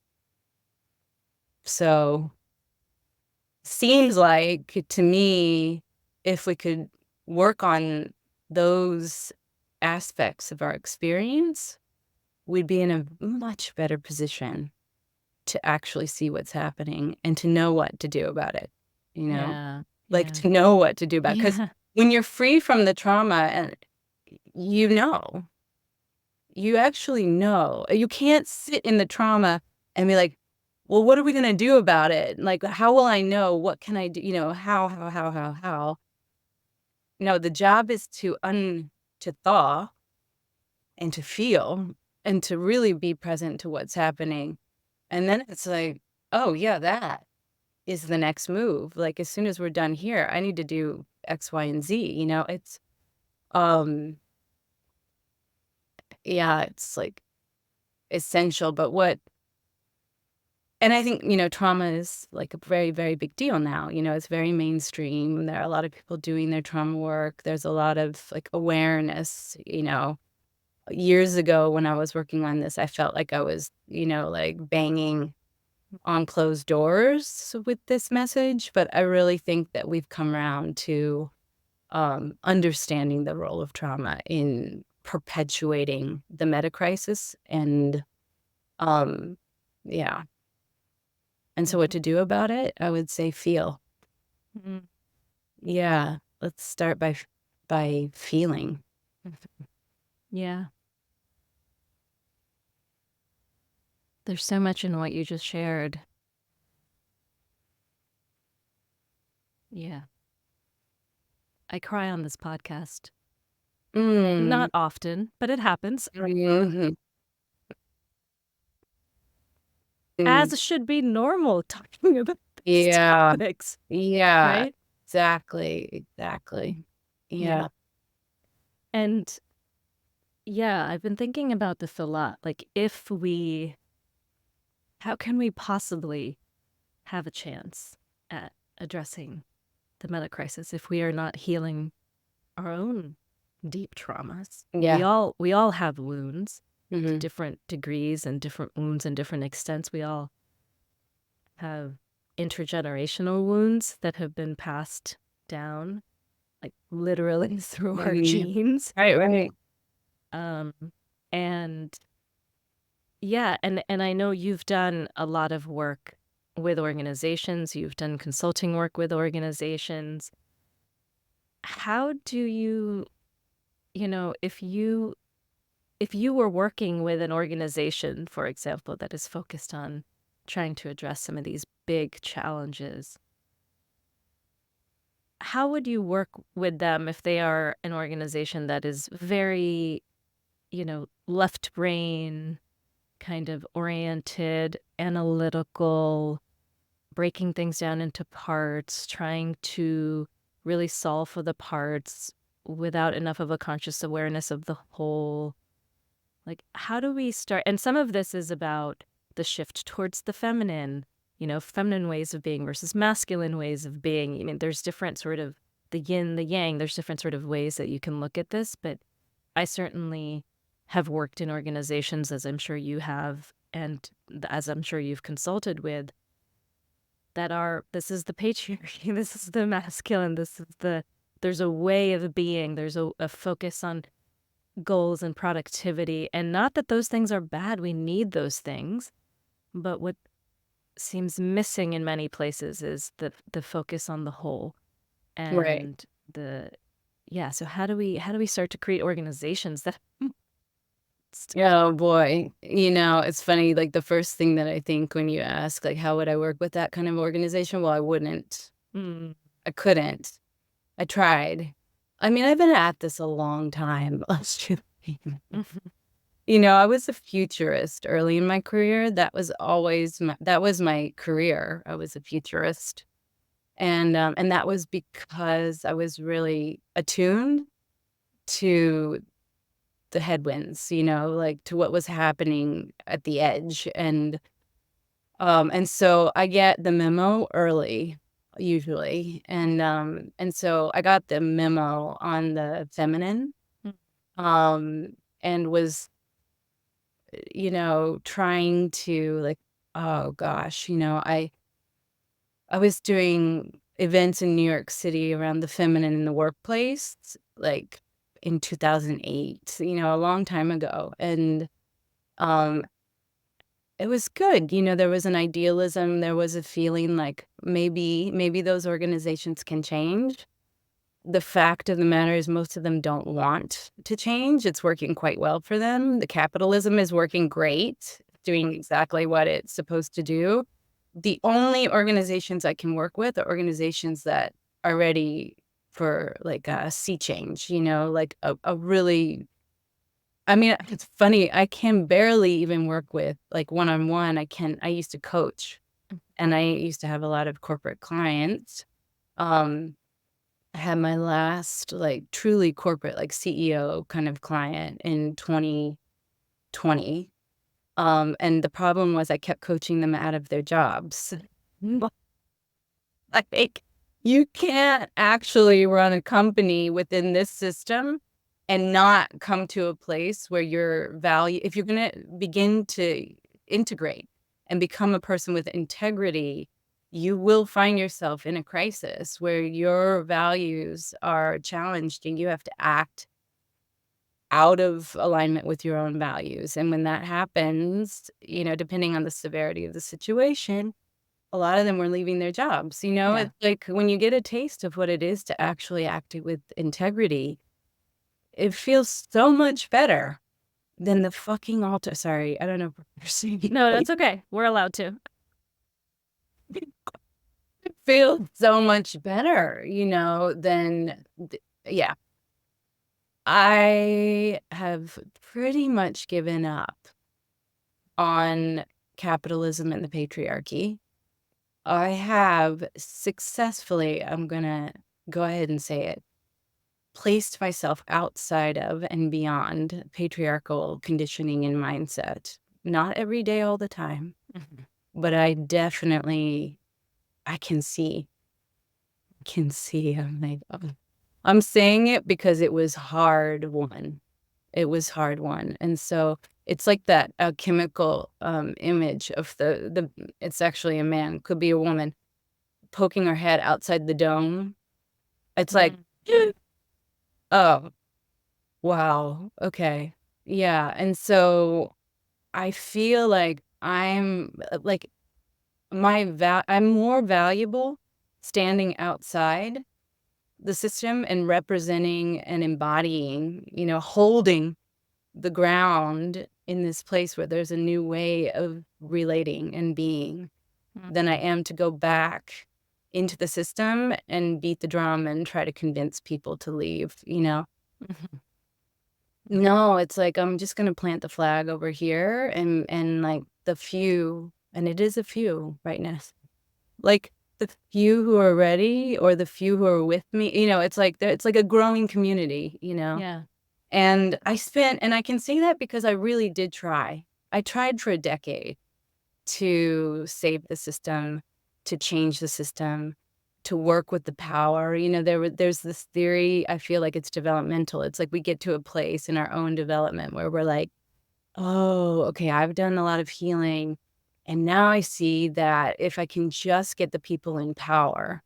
So, seems like to me, if we could work on those aspects of our experience, we'd be in a much better position to actually see what's happening and to know what to do about it, you know? Yeah. Like, Yeah. to know what to do about it, because Yeah. when you're free from the trauma and you know, you actually know. You can't sit in the trauma and be like, "Well, what are we gonna do about it? Like, how will I know? What can I do?" You know, how? No, the job is to thaw and to feel and to really be present to what's happening. And then it's like, "Oh, yeah, that is the next move. Like, as soon as we're done here, I need to do X, Y, and Z," you know? Um, yeah, it's, like, essential, but what and I think, trauma is, like, a very, very big deal now, it's very mainstream. There are a lot of people doing their trauma work. There's a lot of, like, awareness, Years ago when I was working on this, I felt like I was, like, banging on closed doors with this message, but I really think that we've come around to, understanding the role of trauma in perpetuating the metacrisis and, um, yeah. And so what Mhm. to do about it? I would say feel. Mhm. Yeah, let's start by feeling. Yeah. There's so much in what you just shared. Yeah. I cry on this podcast. Mm. Not often, but it happens. Mhm. As Mm. it should be normal talking about these Yeah. topics, Yeah. right? Exactly, exactly. Yeah. Yeah. And yeah, I've been thinking about this a lot. Like, how can we possibly have a chance at addressing the meta crisis if we are not healing our own deep traumas? Yeah. We all have wounds to Mhm. different degrees and different wounds and different extents. We all have intergenerational wounds that have been passed down, like literally through our Mhm. genes. Right, right. Um, and yeah, and I know you've done a lot of work with organizations, you've done consulting work with organizations. How do you, if you were working with an organization, for example, that is focused on trying to address some of these big challenges, how would you work with them if they are an organization that is very, left brain kind of oriented, analytical, breaking things down into parts, trying to really solve for the parts without enough of a conscious awareness of the whole? Like, how do we start? And some of this is about the shift towards the feminine, feminine ways of being versus masculine ways of being. I mean, there's different sort of the yin, the yang, there's different sort of ways that you can look at this. But I certainly have worked in organizations, as I'm sure you have, and as I'm sure you've consulted with, that are, this is the patriarchy, this is the masculine, there's a way of being, there's a focus on goals and productivity. And not that those things are bad, we need those things. But what seems missing in many places is the focus on the whole Right. and the yeah. So how do we start to create organizations that Oh, boy. It's funny, like, the first thing that I think when you ask, like, how would I work with that kind of organization? Well, I wouldn't. Mm. I couldn't. I tried. I mean, I've been at this a long time. Let's just Mhm. I was a futurist early in my career. That was my career. I was a futurist. And that was because I was really attuned to the headwinds, like, to what was happening at the edge, and And so I get the memo early, usually. And so I got the memo on the feminine, Mm. um, and was, trying to like, oh gosh, I was doing events in New York City around the feminine in the workplace, like in 2008, a long time ago. And um, it was good. There was an idealism. There was a feeling like maybe those organizations can change. The fact of the matter is most of them don't want to change. It's working quite well for them. The capitalism is working great, doing exactly what it's supposed to do. The only organizations I can work with are organizations that are ready for like a sea change, like a really, I mean, it's funny. I can barely even work with like one-on-one. I used to coach and I used to have a lot of corporate clients. Um, I had my last like truly corporate, like CEO kind of client in 2020. And the problem was I kept coaching them out of their jobs. Like, you can't actually run a company within this system and not come to a place where your value, if you're going to begin to integrate and become a person with integrity, you will find yourself in a crisis where your values are challenged and you have to act out of alignment with your own values. And when that happens, depending on the severity of the situation, a lot of them were leaving their jobs, Yeah. It's like when you get a taste of what it is to actually act with integrity, it feels so much better than the fucking altar. Sorry, I don't know if you're seeing No, it. that's okay. We're allowed to. It feels so much better, than yeah. I have pretty much given up on capitalism and the patriarchy. I have successfully, I'm gonna go ahead and say it, placed myself outside of and beyond patriarchal conditioning and mindset. Not every day, all the time, Mhm. but I definitely, I can see. I'm like, I'm saying it because it was hard won. It was hard won. And so it's like that chemical image of it's actually a man, could be a woman, poking her head outside the dome. It's like, Mm. oh, wow. Okay. Yeah. And so I feel like like I'm more valuable standing outside the system and representing and embodying, holding the ground in this place where there's a new way of relating and being than I Mhm. am to go back into the system and beat the drum and try to convince people to leave. Mhm. No, it's like, I'm just gonna plant the flag over here and, like, the few and it is a few right now, like, the few who are ready or the few who are with me, it's like a growing community. Yeah. And I can say that because I really did try. I tried for a decade to save the system, to change the system, to work with the power. There's this theory, I feel like it's developmental. It's like we get to a place in our own development where we're like, "Oh, okay, I've done a lot of healing, and now I see that if I can just get the people in power,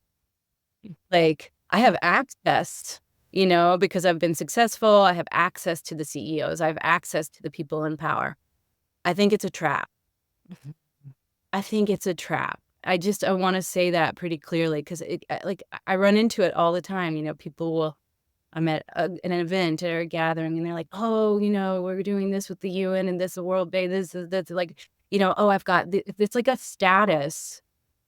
like, I have access, because I've been successful, I have access to the CEOs, I have access to the people in power." I think it's a trap. Mhm. I think it's a trap. I wanna say that pretty clearly 'cause I run into it all the time. People will I'm at an event or a gathering, and they're like, "Oh, we're doing this with the UN and this the World Bank, this is that's like, oh, I've got the" it's like a status.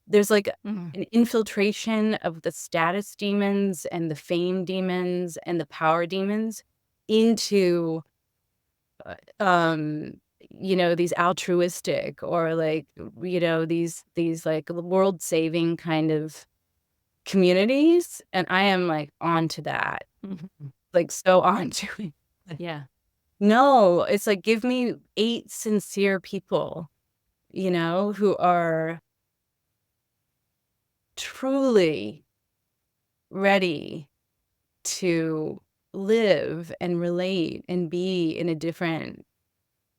There's like Mhm. an infiltration of the status demons and the fame demons and the power demons into these altruistic or like, these like world saving kind of communities. And I am like onto that, Mhm. like so onto it. Yeah. No, it's like give me 8 sincere people who are truly ready to live and relate and be in a different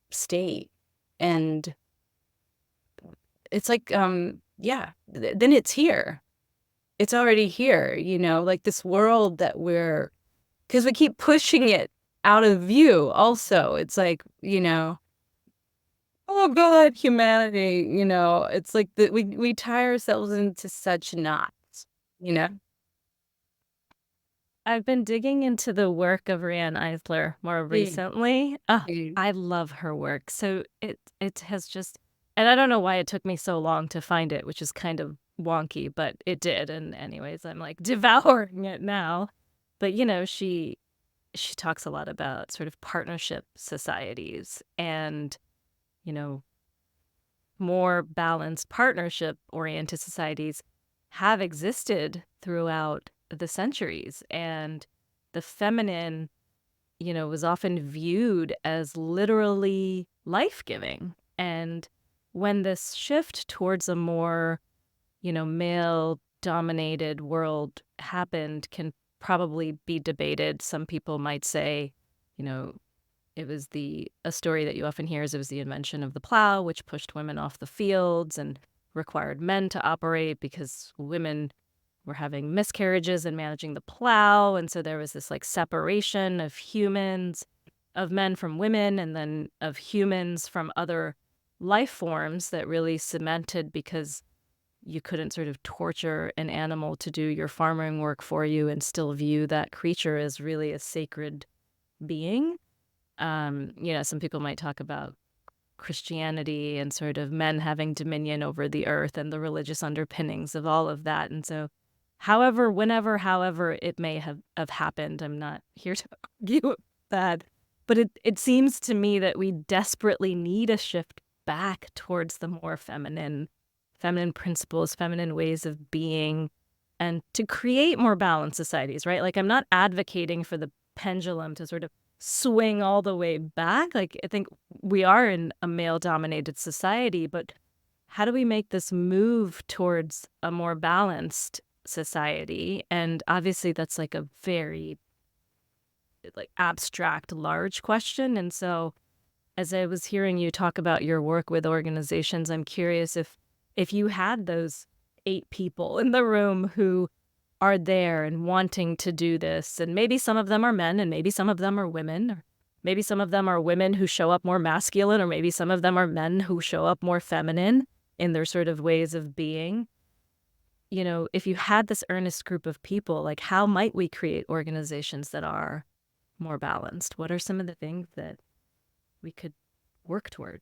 state. And it's like, yeah, then it's here. It's already here, like this world that because we keep pushing it out of view also. It's like, oh God, humanity, it's like that we tie ourselves into such knots, you know? I've been digging into the work of Riane Eisler more Mm, recently. mm. I love her work. So it has just, and I don't know why it took me so long to find it, which is kind of wonky, but it did. And anyways, I'm like devouring it now. But she talks a lot about sort of partnership societies and, you know, more balanced partnership oriented societies have existed throughout the centuries. And the feminine, was often viewed as literally life giving. And when this shift towards a more, male dominated world happened, can probably be debated. Some people might say, you know, it was a story that you often hear is it was the invention of the plow, which pushed women off the fields and required men to operate because women were having miscarriages and managing the plow. And so there was this like separation of humans, of men from women, and then of humans from other life forms that really cemented because you couldn't sort of torture an animal to do your farming work for you and still view that creature as really a sacred being. Some people might talk about Christianity and sort of men having dominion over the earth and the religious underpinnings of all of that. And so, however it may have happened, I'm not here to argue that. But it seems to me that we desperately need a shift back towards the more feminine principles, feminine ways of being, and to create more balanced societies, right? Like, I'm not advocating for the pendulum to sort of swing all the way back. Like, I think we are in a male dominated society, but how do we make this move towards a more balanced society? And obviously that's like a very like abstract large question. And so as I was hearing you talk about your work with organizations, I'm curious if you had those 8 people in the room who are there and wanting to do this, and maybe some of them are men and maybe some of them are women, or maybe some of them are women who show up more masculine, or maybe some of them are men who show up more feminine in their sort of ways of being. If you had this earnest group of people, like how might we create organizations that are more balanced? What are some of the things that we could work toward?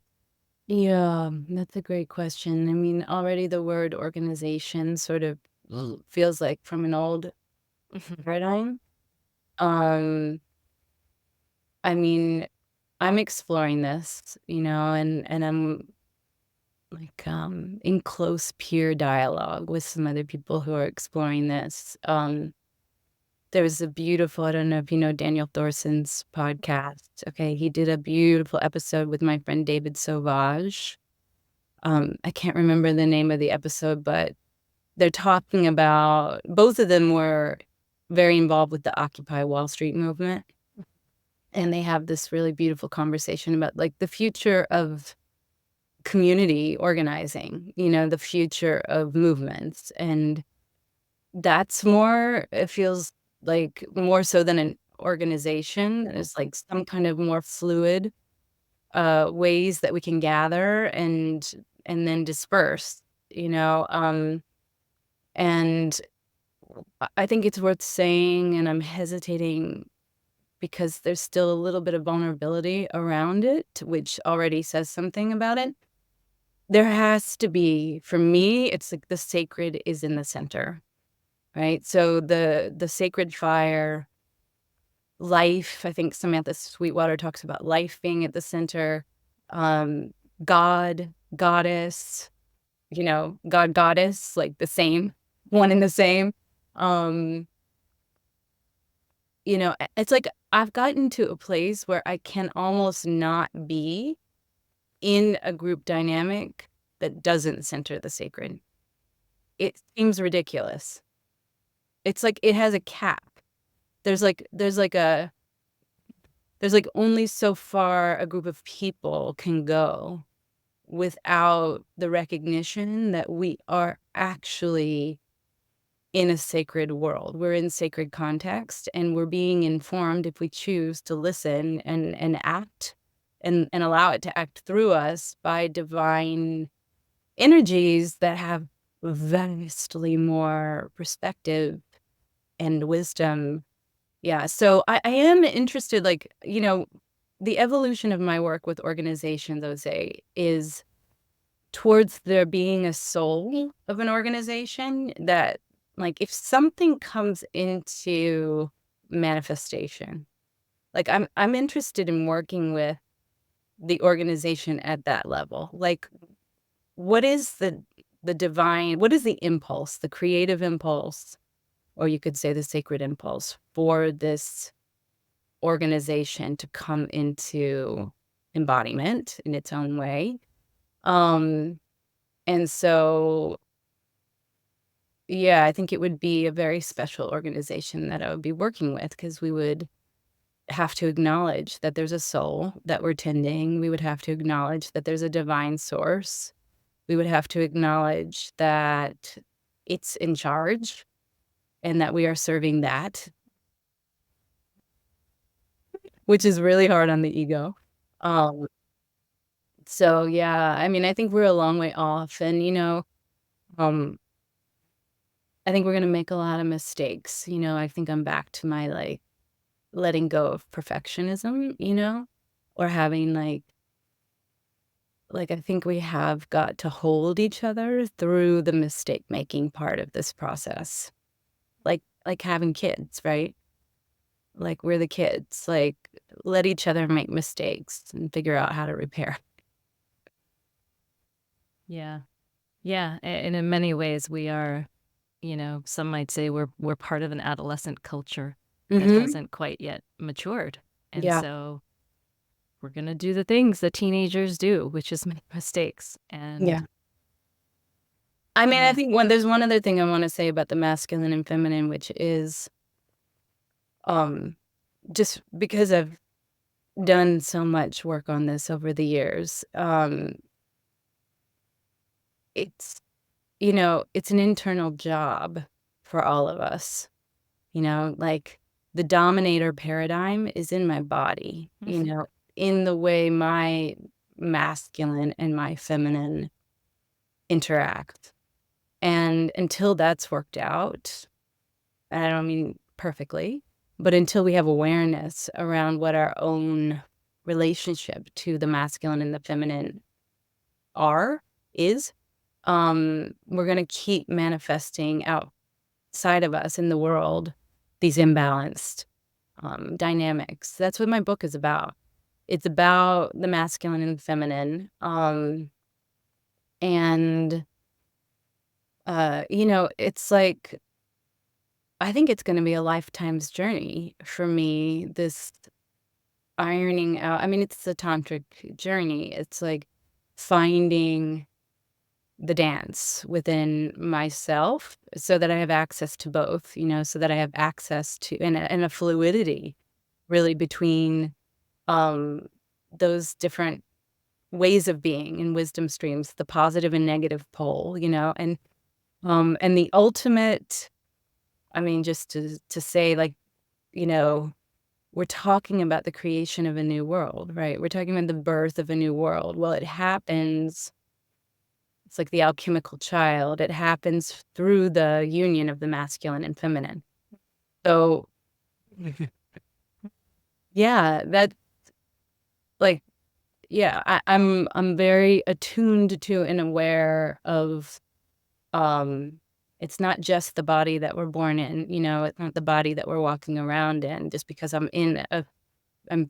Yeah, that's a great question. I mean, already the word organization sort of feels like from an old paradigm. Um, I mean, I'm exploring this, and I'm like in close peer dialogue with some other people who are exploring this. There was a beautiful, I don't know if you know Daniel Thorson's podcast. Okay, he did a beautiful episode with my friend David Sauvage. I can't remember the name of the episode, but they're talking about both of them were very involved with the Occupy Wall Street movement. And they have this really beautiful conversation about like the future of community organizing, the future of movements. And that's more, it feels like more so than an organization. It's like some kind of more fluid ways that we can gather and then disperse, and I think it's worth saying, and I'm hesitating because there's still a little bit of vulnerability around it, which already says something about it. There has to be, for me, it's like the sacred is in the center, right? So the sacred fire, life, I think Samantha Sweetwater talks about life being at the center, um, God, goddess, God, goddess, like the same, one and the same. Um, it's like I've gotten to a place where I can almost not be in a group dynamic that doesn't center the sacred. It seems ridiculous. It's like it has a cap. There's like only so far a group of people can go without the recognition that we are actually in a sacred world. We're in sacred context, and we're being informed if we choose to listen and act and allow it to act through us by divine energies that have vastly more perspective and wisdom. Yeah, so I am interested, like, the evolution of my work with organizations, I would say, is towards there being a soul of an organization that, like, if something comes into manifestation, like, I'm interested in working with the organization at that level. Like, what is the divine, what is the impulse, the creative impulse, or you could say the sacred impulse for this organization to come into embodiment in its own way? Um, and so, yeah, I think it would be a very special organization that I would be working with, because we would have to acknowledge that there's a soul that we're tending. We would have to acknowledge that there's a divine source. We would have to acknowledge that it's in charge and that we are serving that, which is really hard on the ego. Um, so yeah, I mean, I think we're a long way off, and um, I think we're gonna make a lot of mistakes. I think I'm back to my, like, letting go of perfectionism, or having like I think we have got to hold each other through the mistake making part of this process. Like having kids, right? Like, we're the kids, like, let each other make mistakes and figure out how to repair. Yeah. Yeah, and in many ways we are, some might say we're part of an adolescent culture that Mhm. hasn't quite yet matured. And Yeah. so we're going to do the things that teenagers do, which is make mistakes. Yeah. And I mean, I yeah. think there's one other thing I wanna say about the masculine and feminine, which is, um, just because I've done so much work on this over the years, it's it's an internal job for all of us, like, the dominator paradigm is in my body, in the way my masculine and my feminine interact, and until that's worked out, and I don't mean perfectly, but until we have awareness around what our own relationship to the masculine and the feminine are is, we're gonna keep manifesting outside of us in the world these imbalanced, dynamics. That's what my book is about. It's about the masculine and feminine, and, it's like I think it's gonna be a lifetime's journey for me, this ironing out. I mean, it's a tantric journey. It's like finding the dance within myself so that I have access to both, so that I have access to and a fluidity really between, um, those different ways of being and wisdom streams, the positive and negative pole, and the ultimate, I mean, just to say, like, you know, we're talking about the creation of a new world, right? We're talking about the birth of a new world. Well, it happens, it's like the alchemical child. It happens through the union of the masculine and feminine. So, yeah, that, like, yeah, I'm very attuned to and aware of, um, it's not just the body that we're born in, it's not the body that we're walking around in just because I'm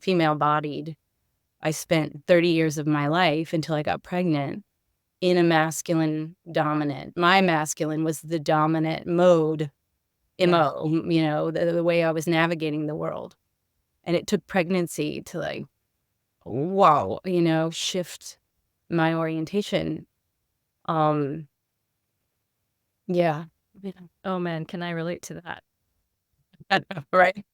female bodied. I spent 30 years of my life until I got pregnant in a masculine dominant. My masculine was the dominant mode, Yeah. MO, the way I was navigating the world. And it took pregnancy to, like, wow, shift my orientation. Um, yeah. Oh man, can I relate to that? Right.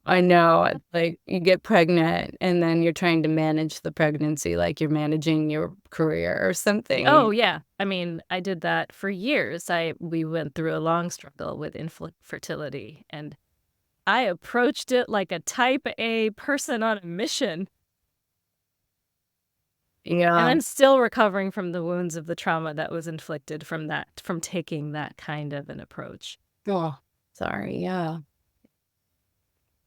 I know. It's like you get pregnant and then you're trying to manage the pregnancy like you're managing your career or Oh something. yeah. I mean, I did that for years. We went through a long struggle with infertility, and I approached it like a type A person on a mission. And Yeah. I'm still recovering from the wounds of the trauma that was inflicted from taking that kind of an approach. Oh, sorry. Yeah.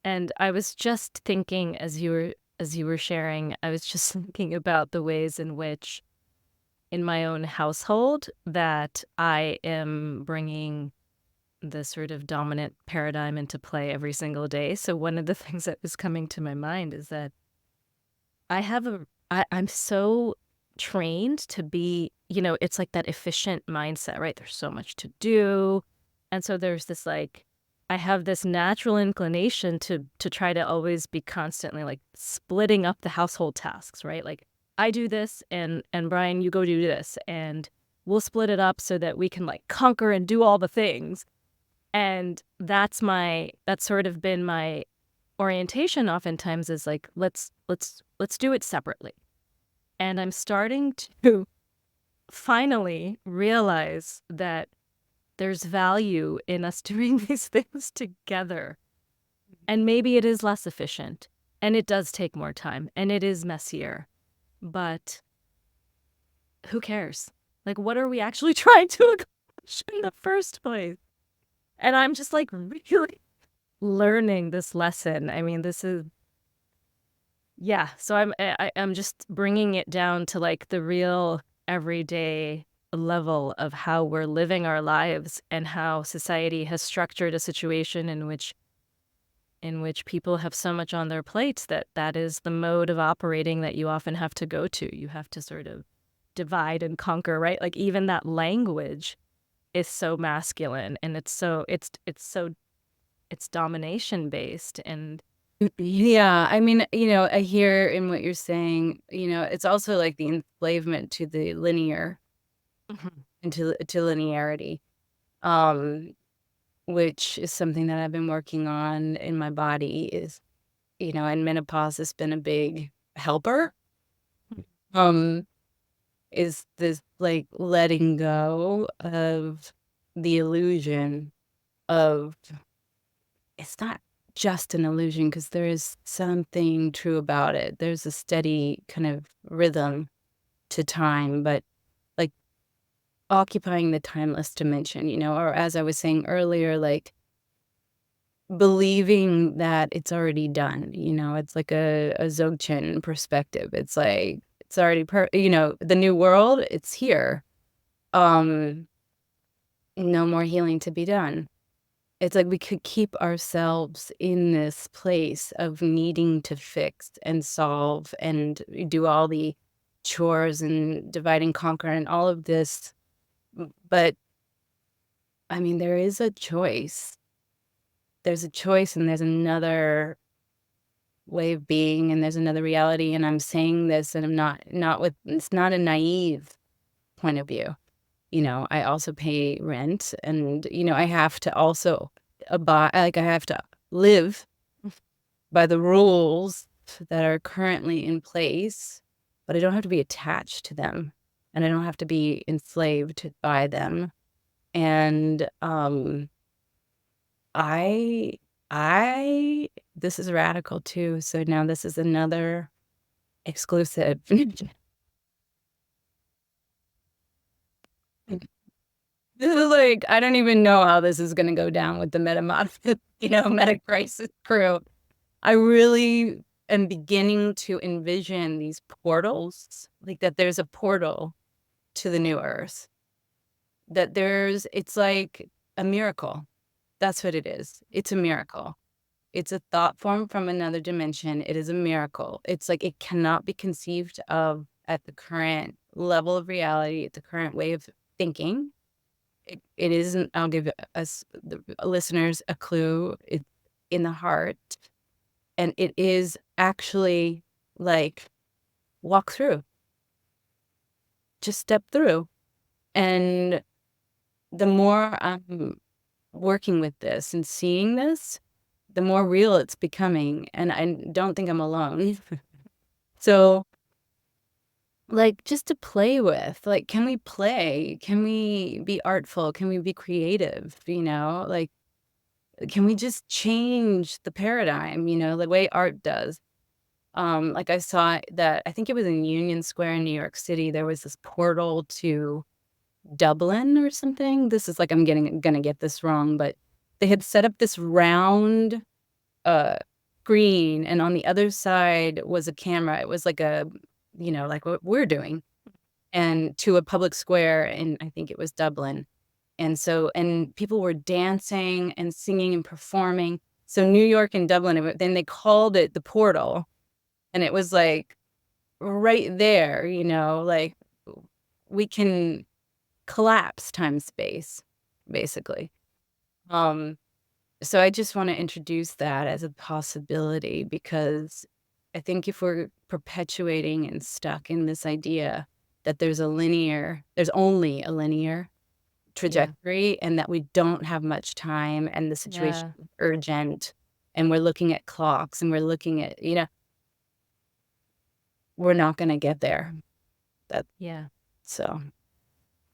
And I was just thinking as you were sharing, I was just thinking about the ways in which in my own household that I am bringing the sort of dominant paradigm into play every single day. So one of the things that was coming to my mind is that I'm so trained to be, it's like that efficient mindset, right? There's so much to do. And so there's this like I have this natural inclination to try to always be constantly like splitting up the household tasks, right? Like I do this and Brian, you go do this, and we'll split it up so that we can like conquer and do all the things. And that's sort of been my orientation oftentimes, is like let's do it separately. And I'm starting to finally realize that there's value in us doing these things together. And maybe it is less efficient, and it does take more time, and it is messier, but who cares? Like, what are we actually trying to accomplish in the first place? And I'm just like really learning this lesson. I mean, this is yeah. So I'm just bringing it down to like the real everyday level of how we're living our lives, and how society has structured a situation in which people have so much on their plates that that is the mode of operating that you often have to go to. You have to sort of divide and conquer, right? Like even that language is so masculine, and it's domination based. And Yeah. I mean, I hear in what you're saying, it's also like the enslavement to the linear Mhm. and to linearity, um, which is something that I've been working on in my body and menopause has been a big helper. Um, is this like letting go of the illusion of it's not just an illusion because there is something true about it. There's a steady kind of rhythm to time, but like occupying the timeless dimension, or as I was saying earlier, like believing that it's already done, it's like a Dzogchen perspective. It's like it's already the new world, it's here. Um, no more healing to be done. It's like we could keep ourselves in this place of needing to fix and solve and do all the chores and divide and conquer and all of this. But I mean, there is a choice. There's a choice and there's another way of being and there's another reality. And I'm saying this and I'm not with it's not a naive point of view. I also pay rent and, I have to also abide, like I have to live by the rules that are currently in place, but I don't have to be attached to them and I don't have to be enslaved by them. And I I this is radical too. So now this is another exclusive. This is like I don't even know how this is gonna go down with the Metacrisis crew. I really am beginning to envision these portals, like that there's a portal to the new earth. It's like a miracle. That's what it is. It's a miracle. It's a thought form from another dimension. It is a miracle. It's like it cannot be conceived of at the current level of reality, at the current way of thinking. It isn't, I'll give us, the listeners, a clue. It's in the heart. And it is actually like walk through. just step through. And the more I'm working with this and seeing this, the more real it's becoming, and I don't think I'm alone. So, like, just to play with, like, can we play? Can we be artful? Can we be creative? Like, can we just change the paradigm, the way art does? Like I saw that, I think it was in Union Square in New York City, there was this portal to Dublin or something. This is like, I'm gonna get this wrong, but they had set up this round uh screen, and on the other side was a camera. It was like like what we're doing, and to a public square, and I think it was Dublin. And people were dancing and singing and performing. So New York and Dublin, then they called it the portal, and it was like right there, like we can collapse time space, basically. Um, so I just want to introduce that as a possibility, because I think if we're perpetuating and stuck in this idea that there's only a linear Yeah. trajectory, and that we don't have much time, and the situation Yeah. is urgent, and we're looking at clocks, and we're looking at, we're not going to get there. That Yeah. so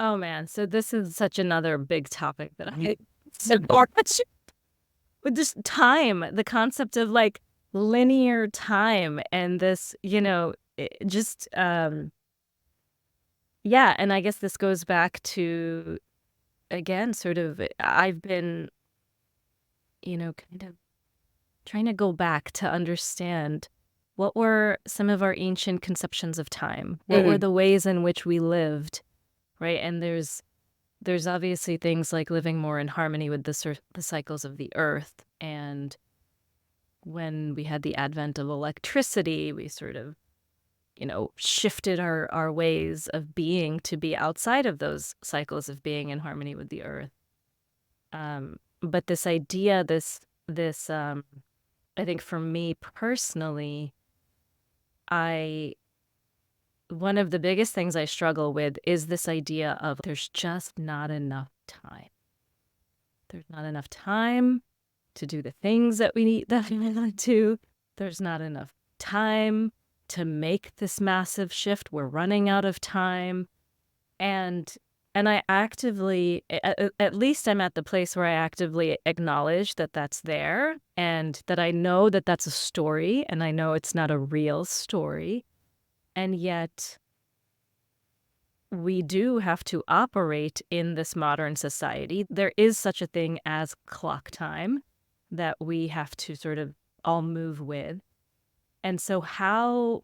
Oh man, so this is such another big topic that I so much. with this time, the concept of like linear time and this, just yeah, and I guess this goes back to again sort of I've been, kind of trying to go back to understand what were some of our ancient conceptions of time? What were Mm, the ways in which we lived, right? And there's obviously things like living more in harmony with the cycles of the earth. And when we had the advent of electricity, we sort of, shifted our ways of being to be outside of those cycles of being in harmony with the earth. But this idea, this, I think for me personally, I one of the biggest things I struggle with is this idea of there's just not enough time. There's not enough time to do the things that we need that we want to. There's not enough time to make this massive shift. We're running out of time. And I actively at least I'm at the place where I actively acknowledge that that's there, and that I know that that's a story, and I know it's not a real story. And yet we do have to operate in this modern society. There is such a thing as clock time that we have to sort of all move with. And so how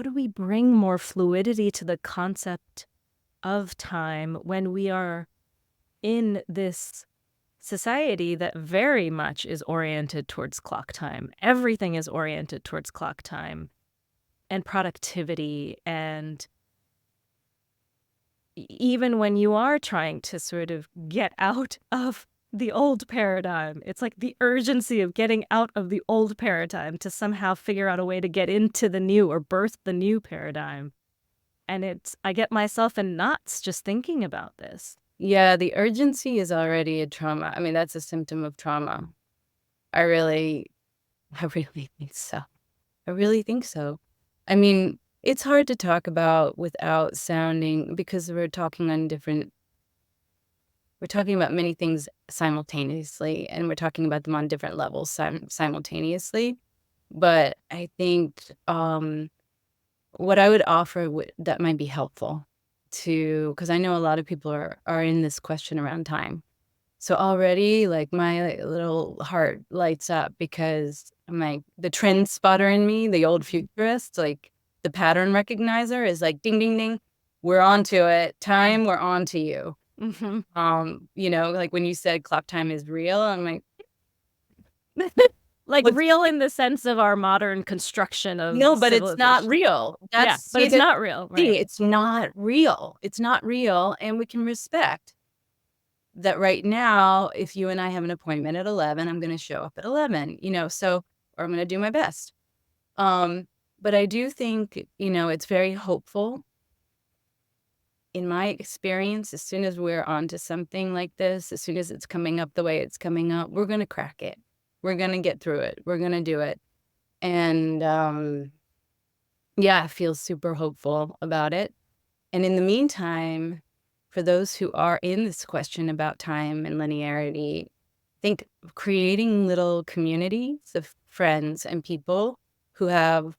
do we bring more fluidity to the concept of time when we are in this society that very much is oriented towards clock time? Everything is oriented towards clock time and productivity, and even when you are trying to sort of get out of the old paradigm, it's like the urgency of getting out of the old paradigm to somehow figure out a way to get into the new or birth the new paradigm. And I get myself in knots just thinking about this. Yeah, the urgency is already a trauma. I mean, that's a symptom of trauma. I really I really think so. I really think so. I mean, it's hard to talk about without sounding, because we're talking about many things simultaneously, and we're talking about them on different levels simultaneously. But I think, what I would offer that might be helpful to, because I know a lot of people are in this question around time. So already, like, my little heart lights up, because I'm like, the trend spotter in me, the old futurist, like the pattern recognizer is like, ding, ding, ding, we're on to it. Time, we're on to you. Hmm. Like when you said clock time is real, I'm like, Like what's real in the sense of our modern construction of no, but it's not civilization. real. Yeah, That's but it's not real, right? it's not real. It's not real, and we can respect that right now. If you and I have an appointment at 11, I'm gonna show up at 11, or I'm gonna do my best. Um, but I do think, it's very hopeful in my experience, as soon as we're onto something like this, as soon as it's coming up the way it's coming up, we're gonna crack it. We're gonna get through it. We're gonna do it. And, yeah, I feel super hopeful about it. And in the meantime, for those who are in this question about time and linearity, I think creating little communities of friends and people who have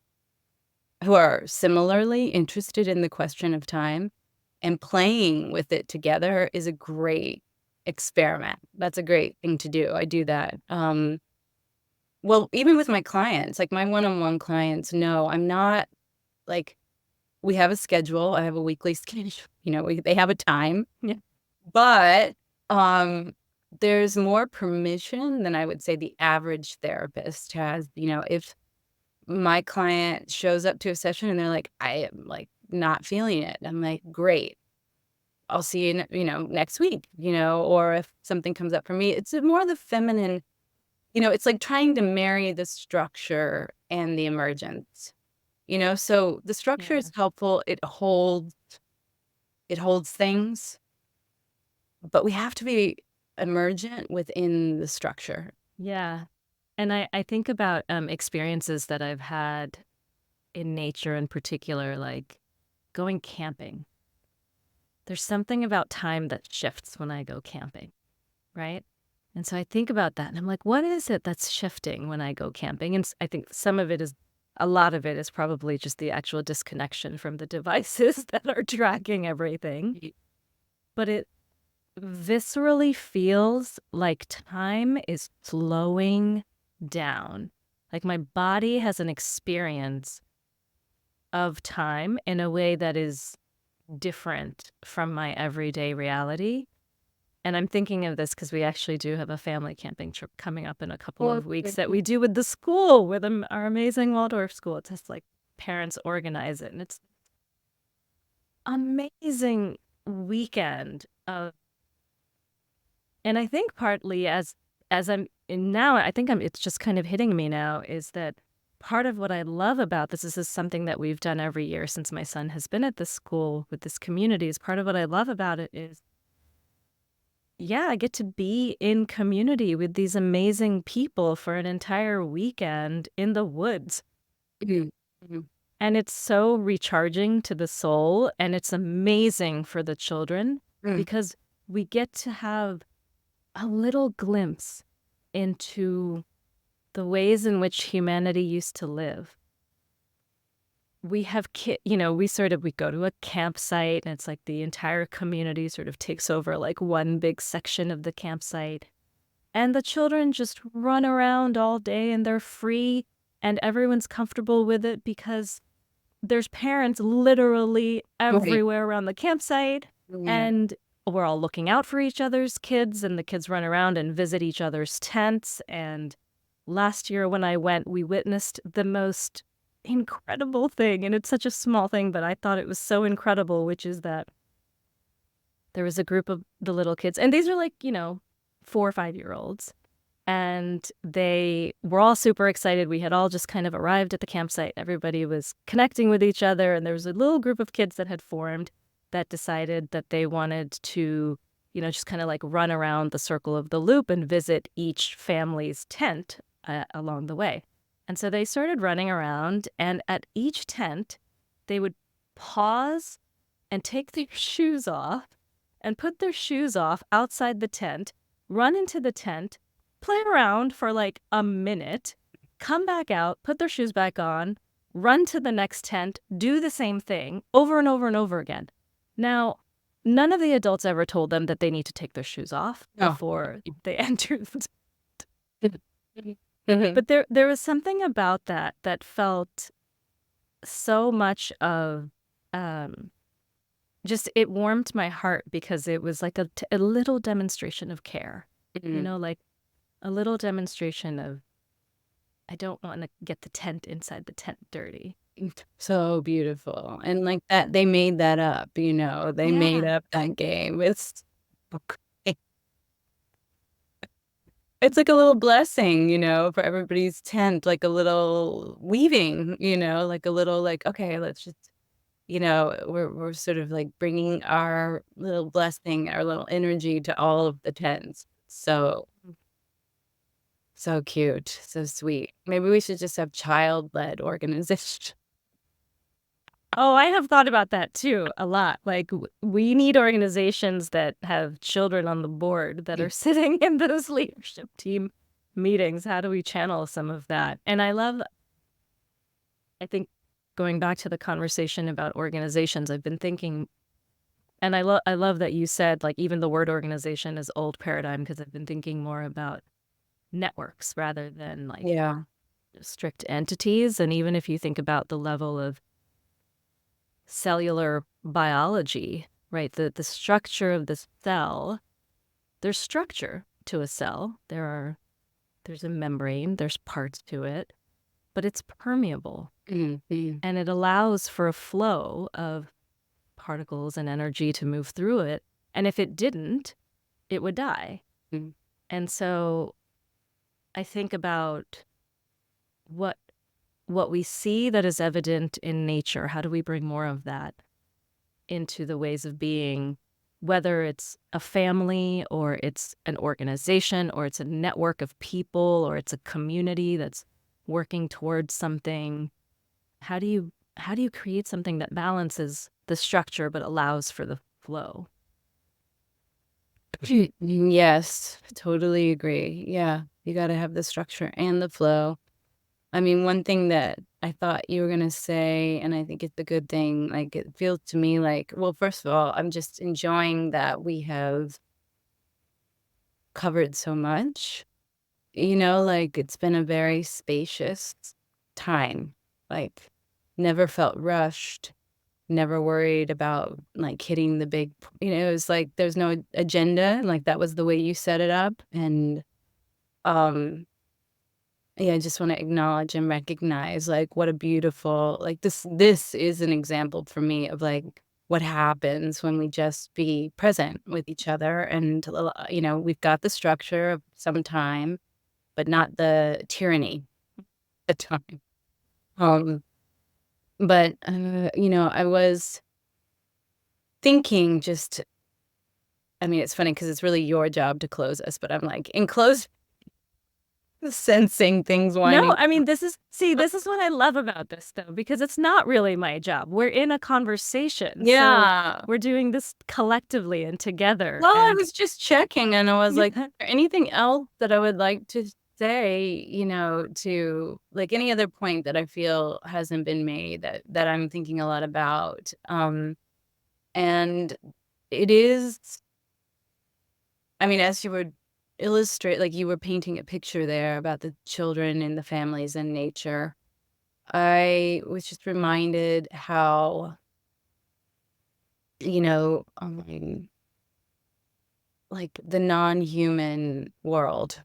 who are similarly interested in the question of time and playing with it together is a great experiment. That's a great thing to do. I do that. Well, even with my clients, like my one-on-one clients know I'm not like we have a schedule. I have a weekly schedule. They have a time. Yeah. But there's more permission than I would say the average therapist has. If my client shows up to a session and they're like, I am like not feeling it. I'm like, great. I'll see you, next week, or if something comes up for me, it's more the feminine, it's like trying to marry the structure and the emergence, so the structure Yeah. is helpful. It holds things, but we have to be emergent within the structure. Yeah. And I think about experiences that I've had in nature in particular, like going camping. There's something about time that shifts when I go camping, right? And so I think about that and I'm like, what is it that's shifting when I go camping? And I think a lot of it is probably just the actual disconnection from the devices that are tracking everything. Y- But it viscerally feels like time is slowing down. Like my body has an experience of time in a way that is different from my everyday reality. And I'm thinking of this because we actually do have a family camping trip coming up in a couple Well, of weeks that we do with the school, with our amazing Waldorf school. It's just like parents organize it, and it's amazing weekend of. And I think partly as I'm in now, I think it's just kind of hitting me now is that part of what I love about this is something that we've done every year since my son has been at this school with this community. Is part of what I love about it is, yeah, I get to be in community with these amazing people for an entire weekend in the woods. mhm, mhm, And it's so recharging to the soul, and it's amazing for the children mm. because we get to have a little glimpse into the ways in which humanity used to live. We have we go to a campsite and it's like the entire community sort of takes over like one big section of the campsite. And the children just run around all day and they're free and everyone's comfortable with it because there's parents literally Right. everywhere around the campsite. Yeah. And we're all looking out for each other's kids and the kids run around and visit each other's tents. And last year when I went, we witnessed the most incredible thing. And it's such a small thing, but I thought it was so incredible, which is that there was a group of the little kids, and these are like, 4 or 5-year-olds. And they were all super excited. We had all just kind of arrived at the campsite. Everybody was connecting with each other. And there was a little group of kids that had formed that decided that they wanted to, just kind of like run around the circle of the loop and visit each family's tent along the way. And so they started running around. And at each tent, they would pause and take their shoes off and put their shoes off outside the tent, run into the tent, play around for like a minute, come back out, put their shoes back on, run to the next tent, do the same thing over and over and over again. Now, none of the adults ever told them that they need to take their shoes off Oh. before they entered. Mhm. But there was something about that felt so much of um, just it warmed my heart because it was like a little demonstration of care, Mhm. like a little demonstration of I don't want to get the tent inside the tent dirty. So beautiful. And like that, they made that up, they made Yeah. up that game. Okay. It's like a little blessing, for everybody's tent, like a little weaving, like a little like, okay, let's just we're sort of like bringing our little blessing, our little energy to all of the tens. So, so cute, so sweet. Maybe we should just have child-led organization. Oh, I have thought about that too a lot. Like, we need organizations that have children on the board that are sitting in those leadership team meetings. How do we channel some of that? And I think going back to the conversation about organizations, I've been thinking, and I love that you said, like, even the word organization is old paradigm, because I've been thinking more about networks rather than like Yeah. strict entities. And even if you think about the level of cellular biology, right? The structure of the cell, there's structure to a cell. There's a membrane, there's parts to it, but it's permeable Mhm. and it allows for a flow of particles and energy to move through it. And if it didn't, it would die. Mhm. And so I think about what we see that is evident in nature. How do we bring more of that into the ways of being, whether it's a family or it's an organization or it's a network of people or it's a community that's working towards something? How do you create something that balances the structure but allows for the flow? Yes, totally agree. Yeah, you gotta have the structure and the flow. I mean, one thing that I thought you were gonna say, and I think it's a good thing, like, it feels to me like well, first of all, I'm just enjoying that we have covered so much, like, it's been a very spacious time, like, never felt rushed, never worried about, like, hitting the big it was like there's no agenda, like, that was the way you set it up, and, um yeah, I just wanna acknowledge and recognize, like, what a beautiful like, this is an example for me of, like, what happens when we just be present with each other and, we've got the structure of some time, but not the tyranny of time. Um, but, I was thinking just I mean, it's funny because it's really your job to close us, but I'm like, in close sensing things No, winding I mean, this is what I love about this, though, because it's not really my job. We're in a conversation, so Yeah. we're doing this collectively and together, Well, I and was just checking and I was like, yeah. "There anything else that I would like to say, to like any other point that I feel hasn't been made that I'm thinking a lot about?" And it is I mean, as you were like you were painting a picture there about the children and the families and nature, I was just reminded how, you know, um, like the non-human world.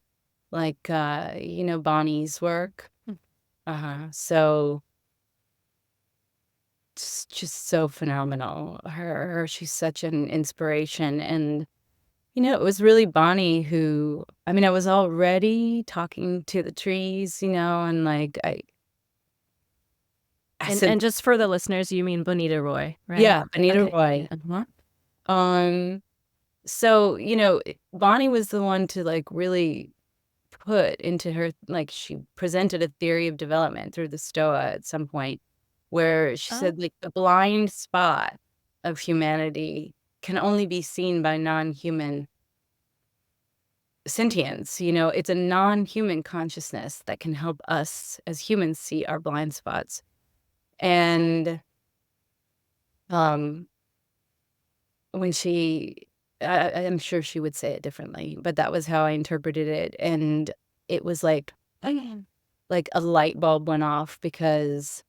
Like, Bonnie's work. So just so phenomenal. She's such an inspiration. And, it was really Bonnie who, I mean, I was already talking to the trees, and like, I said, And just for the listeners, you mean Bonita Roy, right? yeah, Bonita Okay. Roy. Yeah. Um, so, Bonnie was the one to like really put into her like, she presented a theory of development through the Stoa at some point, where she Oh, said, like, the blind spot of humanity can only be seen by non-human sentience, it's a non-human consciousness that can help us as humans see our blind spots, and, um, when I'm sure she would say it differently, but that was how I interpreted it, and it was like a light bulb went off because,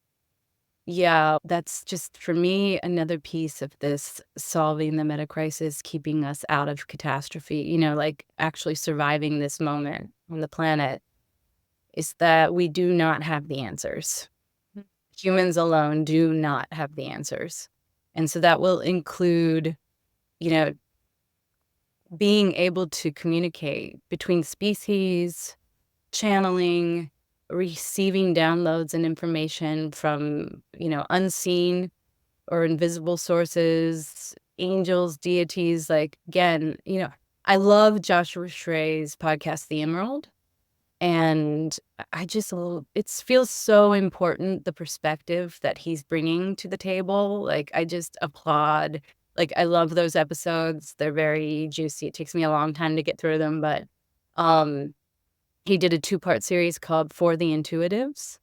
yeah, that's just for me another piece of this solving the meta crisis, keeping us out of catastrophe, like actually surviving this moment on the planet is that we do not have the answers. Humans alone do not have the answers. And so that will include, you know, being able to communicate between species, channeling, receiving downloads and information from, unseen or invisible sources, angels, deities. Like, again, I love Joshua Schrey's podcast, The Emerald. And I just, it feels so important, the perspective that he's bringing to the table. Like, I just applaud. Like, I love those episodes. They're very juicy. It takes me a long time to get through them, but um, he did a 2-part series called For the Intuitives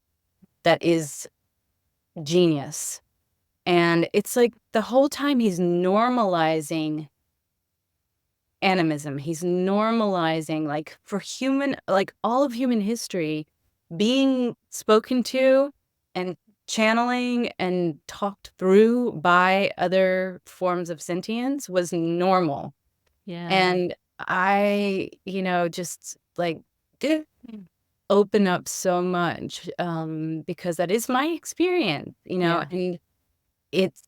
that is genius. And it's like the whole time he's normalizing animism. He's normalizing, like, for like, all of human history, being spoken to and channeling and talked through by other forms of sentience was normal. Yeah. And I, just like did open up so much, because that is my experience, Yeah. and it's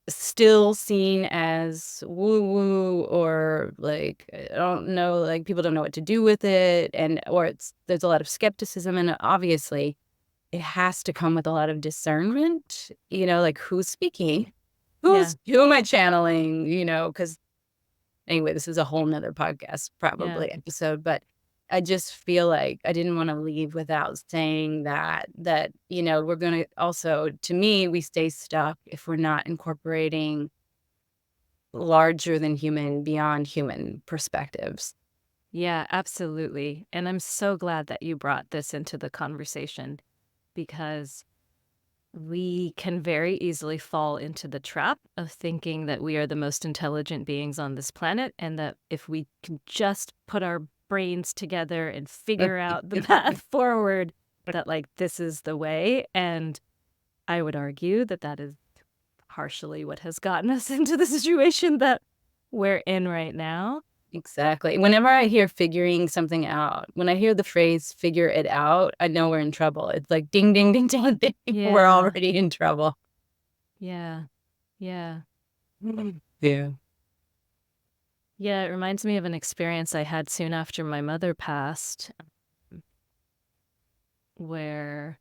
still seen as woo-woo, or like, I don't know, like, people don't know what to do with it, or there's a lot of skepticism, and obviously it has to come with a lot of discernment, like, who's speaking, Yeah. who am I channeling, because anyway, this is a whole nother podcast, Yeah. probably episode, but I just feel like I didn't want to leave without saying that, we're going to also, to me, we stay stuck if we're not incorporating larger than human, beyond human perspectives. Yeah, absolutely. And I'm so glad that you brought this into the conversation because we can very easily fall into the trap of thinking that we are the most intelligent beings on this planet and that if we can just put our brains together and figure out the path forward, that like this is the way. And I would argue that that is partially what has gotten us into the situation that we're in right now. Exactly. Whenever I hear figuring something out, when I hear the phrase figure it out, I know we're in trouble. It's like ding, ding, ding, ding, ding. We're Yeah. already in trouble. Yeah. Yeah. Yeah. Yeah, it reminds me of an experience I had soon after my mother passed, where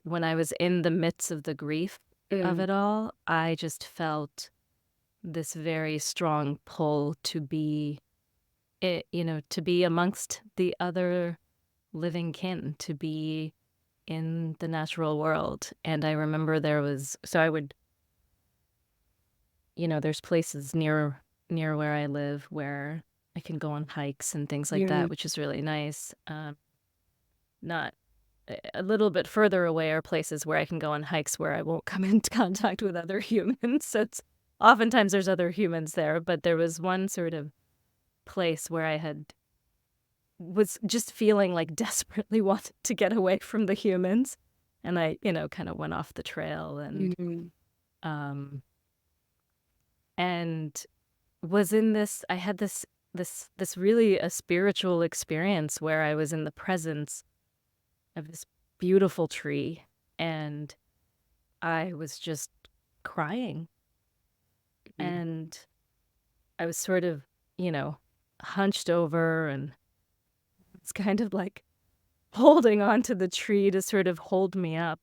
when I was in the midst of the grief of Mm. it all, I just felt this very strong pull to be, to be amongst the other living kin, to be in the natural world. And I remember there's places near where I live where I can go on hikes and things like Yeah. that, which is really nice. Not a little bit further away are places where I can go on hikes where I won't come into contact with other humans. So it's oftentimes there's other humans there, but there was one sort of place where was just feeling like desperately wanted to get away from the humans. And I, kind of went off the trail Mhm. um and was in this I had this really a spiritual experience where I was in the presence of this beautiful tree and I was just crying Mhm. and I was sort of, hunched over and it's kind of like holding on to the tree to sort of hold me up.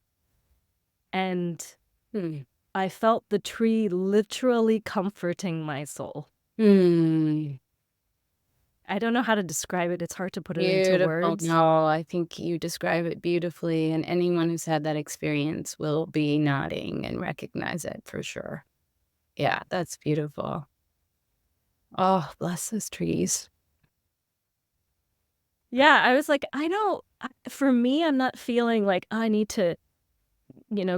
And Hmm. I felt the tree literally comforting my soul. Hmm. I don't know how to describe it. It's hard to put it into Beautiful. words. No, I think you describe it beautifully, and anyone who's had that experience will be nodding and recognize it for sure. Yeah, that's beautiful. Oh, bless those trees. Yeah, I was like, for me, I'm not feeling like I need to,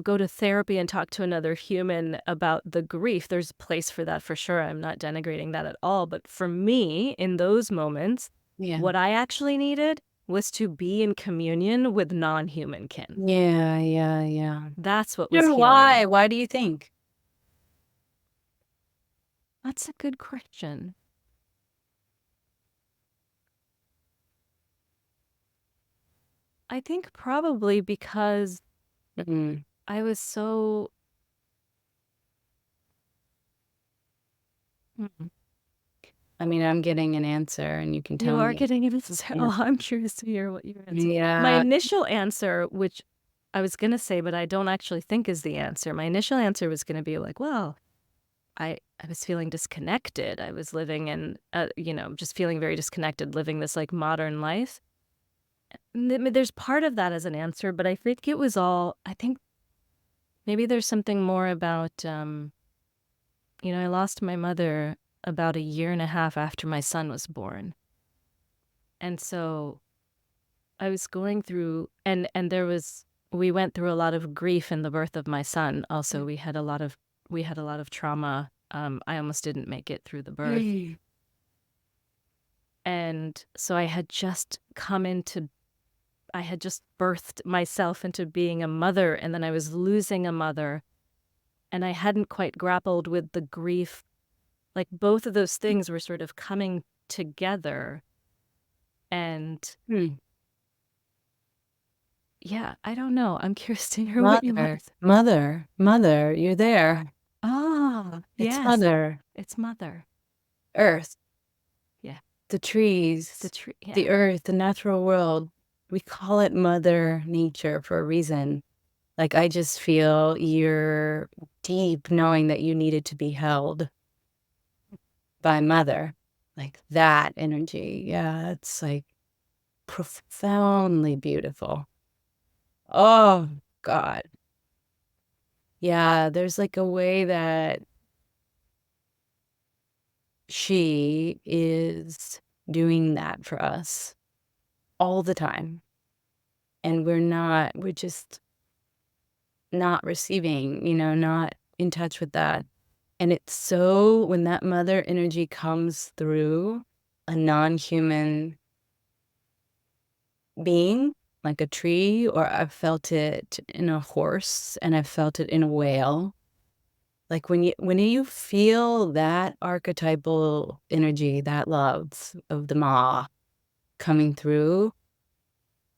go to therapy and talk to another human about the grief. There's a place for that for sure. I'm not denigrating that at all. But for me, in those moments, Yeah. what I actually needed was to be in communion with non-human kin. Yeah, yeah, yeah. That's what was Sure, healing. why? Why do you think? That's a good question. I think probably because Mm. I was so. Mm. I mean, I'm getting an answer, and you can You tell are me. getting an answer. Yeah. Oh, I'm curious to hear what your answer. My Yeah. initial answer, which I was gonna say, but I don't actually think is the answer. My initial answer was gonna be like, well, I was feeling disconnected. I was living in, just feeling very disconnected, living this like modern life. There's part of that as an answer, but I think it was all, I think maybe there's something more about, I lost my mother about a year and a half after my son was born. And so I was going through, and we went through a lot of grief in the birth of my son. Also, we had a lot of trauma. I almost didn't make it through the birth. And so I had just birthed myself into being a mother, and then I was losing a mother, and I hadn't quite grappled with the grief. Like both of those things were sort of coming together. And yeah, I don't know. I'm curious to hear what you Mother, might. mother, you're there. Ah, It's yes, mother, it's mother. earth, Yeah, the trees, the tree. Yeah, the earth, the natural world. We call it mother nature for a reason. Like, I just feel you're deep knowing that you needed to be held by mother. Like that energy. Yeah, it's like profoundly beautiful. Oh, God. Yeah, there's like a way that she is doing that for us all the time. And we're just not receiving, not in touch with that. And it's so when that mother energy comes through a non-human being, like a tree, or I've felt it in a horse and I've felt it in a whale. Like when you feel that archetypal energy, that love of the ma coming through,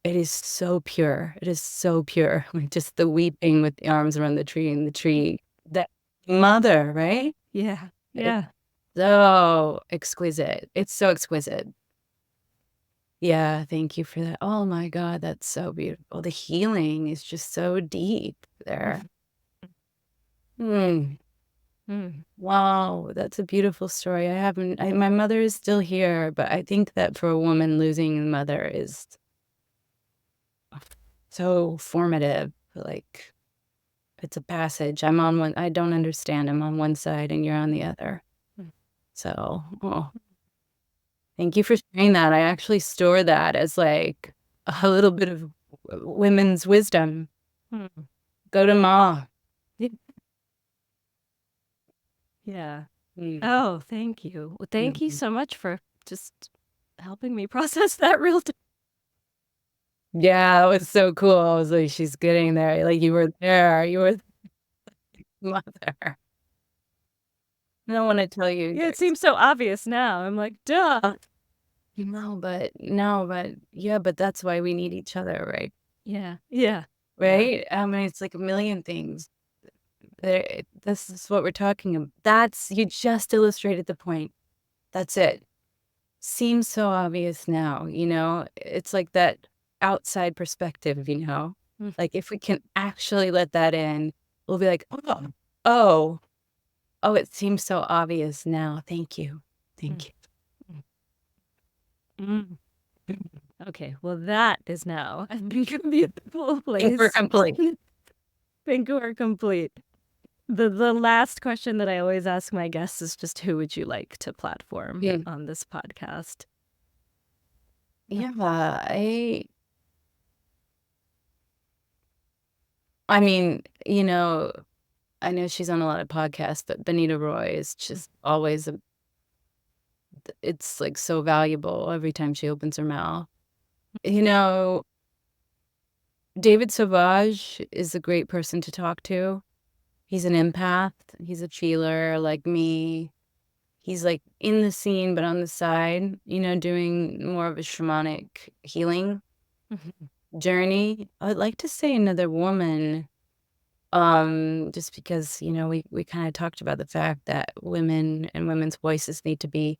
it is so pure. It is so pure. Like just the weeping with the arms around the tree and the tree. That mother, right? yeah, It's yeah. so exquisite. It's so exquisite. Yeah, thank you for that. Oh my God, that's so beautiful. The healing is just so deep there. Hmm. Mm. Wow, that's a beautiful story. My mother is still here, but I think that for a woman, losing a mother is so formative. Like, it's a passage. I don't understand. I'm on one side and you're on the other. Mm. So, oh, thank you for sharing that. I actually store that as like a little bit of women's wisdom. Mm. Go to Ma. Y- Yeah. Mm, Oh, thank you. Well, thank you mhm. so much for just helping me process that real time. Yeah, it was so cool. I was like, she's getting there. Like, you were there. You were the mother. I don't wanna tell you Yeah, it there's seems so obvious now. I'm like, duh. no, but yeah, but that's why we need each other, right? Yeah, yeah, yeah. Right? I mean, it's like a million things. This is what we're talking about. That's you just illustrated the point. That's it. Seems so obvious now, It's like that outside perspective. Mm, Like, if we can actually let that in, we'll be like, "Oh, oh, oh, it seems so obvious now. Thank you. mm, Thank you." mm, mm. Okay, well, that is now a beautiful Think we're place. complete. Think we're complete. The last question that I always ask my guests is just who would you like to platform Mm. on this podcast? Yeah, I mean, I know she's on a lot of podcasts, but Benita Roy is just always it's, like, so valuable every time she opens her mouth. You know, David Sauvage is a great person to talk to. He's an empath, he's a feeler like me. He's, like, in the scene, but on the side, doing more of a shamanic healing Mhm. journey. I'd like to say another woman. Just because, we kinda talked about the fact that women and women's voices need to be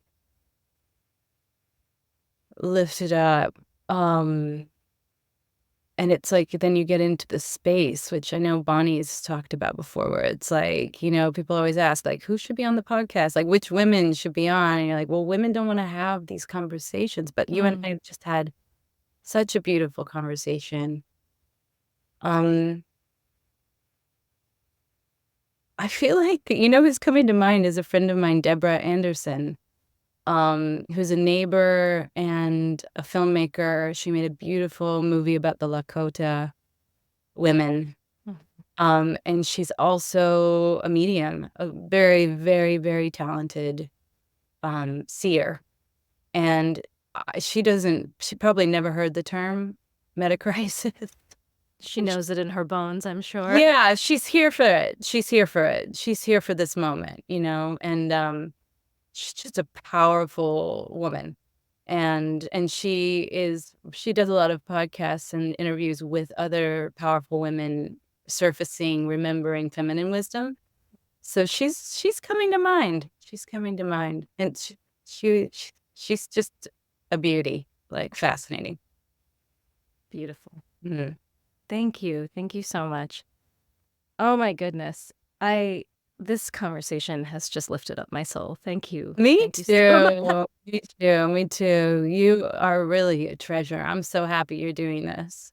lifted up. Um, And it's like, then you get into the space, which I know Bonnie's talked about before, where it's like, people always ask, like, who should be on the podcast? Like, which women should be on? And you're like, well, women don't want to have these conversations. But you and I just had such a beautiful conversation. I feel like, who's coming to mind is a friend of mine, Deborah Anderson, who's a neighbor and a filmmaker. She made a beautiful movie about the Lakota women. And she's also a medium, a very, very, very talented seer. And she probably never heard the term metacrisis. She knows it in her bones, I'm sure. Yeah, she's here for it. She's here for it. She's here for this moment, and she's just a powerful woman. And she does a lot of podcasts and interviews with other powerful women surfacing, remembering feminine wisdom. So she's coming to mind. She's coming to mind. And she's just a beauty, like fascinating. Beautiful. Mhm. Thank you. Thank you so much. Oh my goodness. This conversation has just lifted up my soul. Thank you. Me Thank you so much. too. Me too. Me too. You are really a treasure. I'm so happy you're doing this.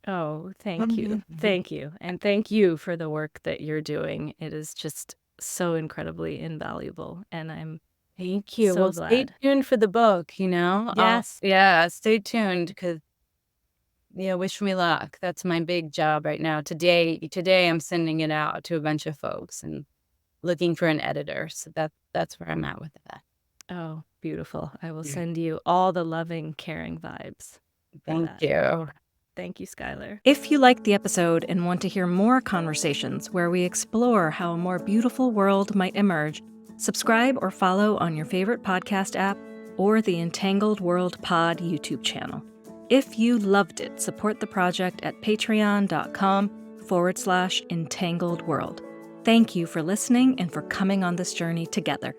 Oh, thank you. Thank you. And thank you for the work that you're doing. It is just so incredibly invaluable. And I'm Thank you. so Well, stay glad. tuned for the book, Yes. Yeah, stay tuned because wish me luck. That's my big job right now. Today I'm sending it out to a bunch of folks and looking for an editor. So that's where I'm at with that. Oh, beautiful. I will send you all the loving, caring vibes. Thank you. Thank you, Schuyler. If you liked the episode and want to hear more conversations where we explore how a more beautiful world might emerge, subscribe or follow on your favorite podcast app or the Entangled World Pod YouTube channel. If you loved it, support the project at patreon.com/Entangled World. Thank you for listening and for coming on this journey together.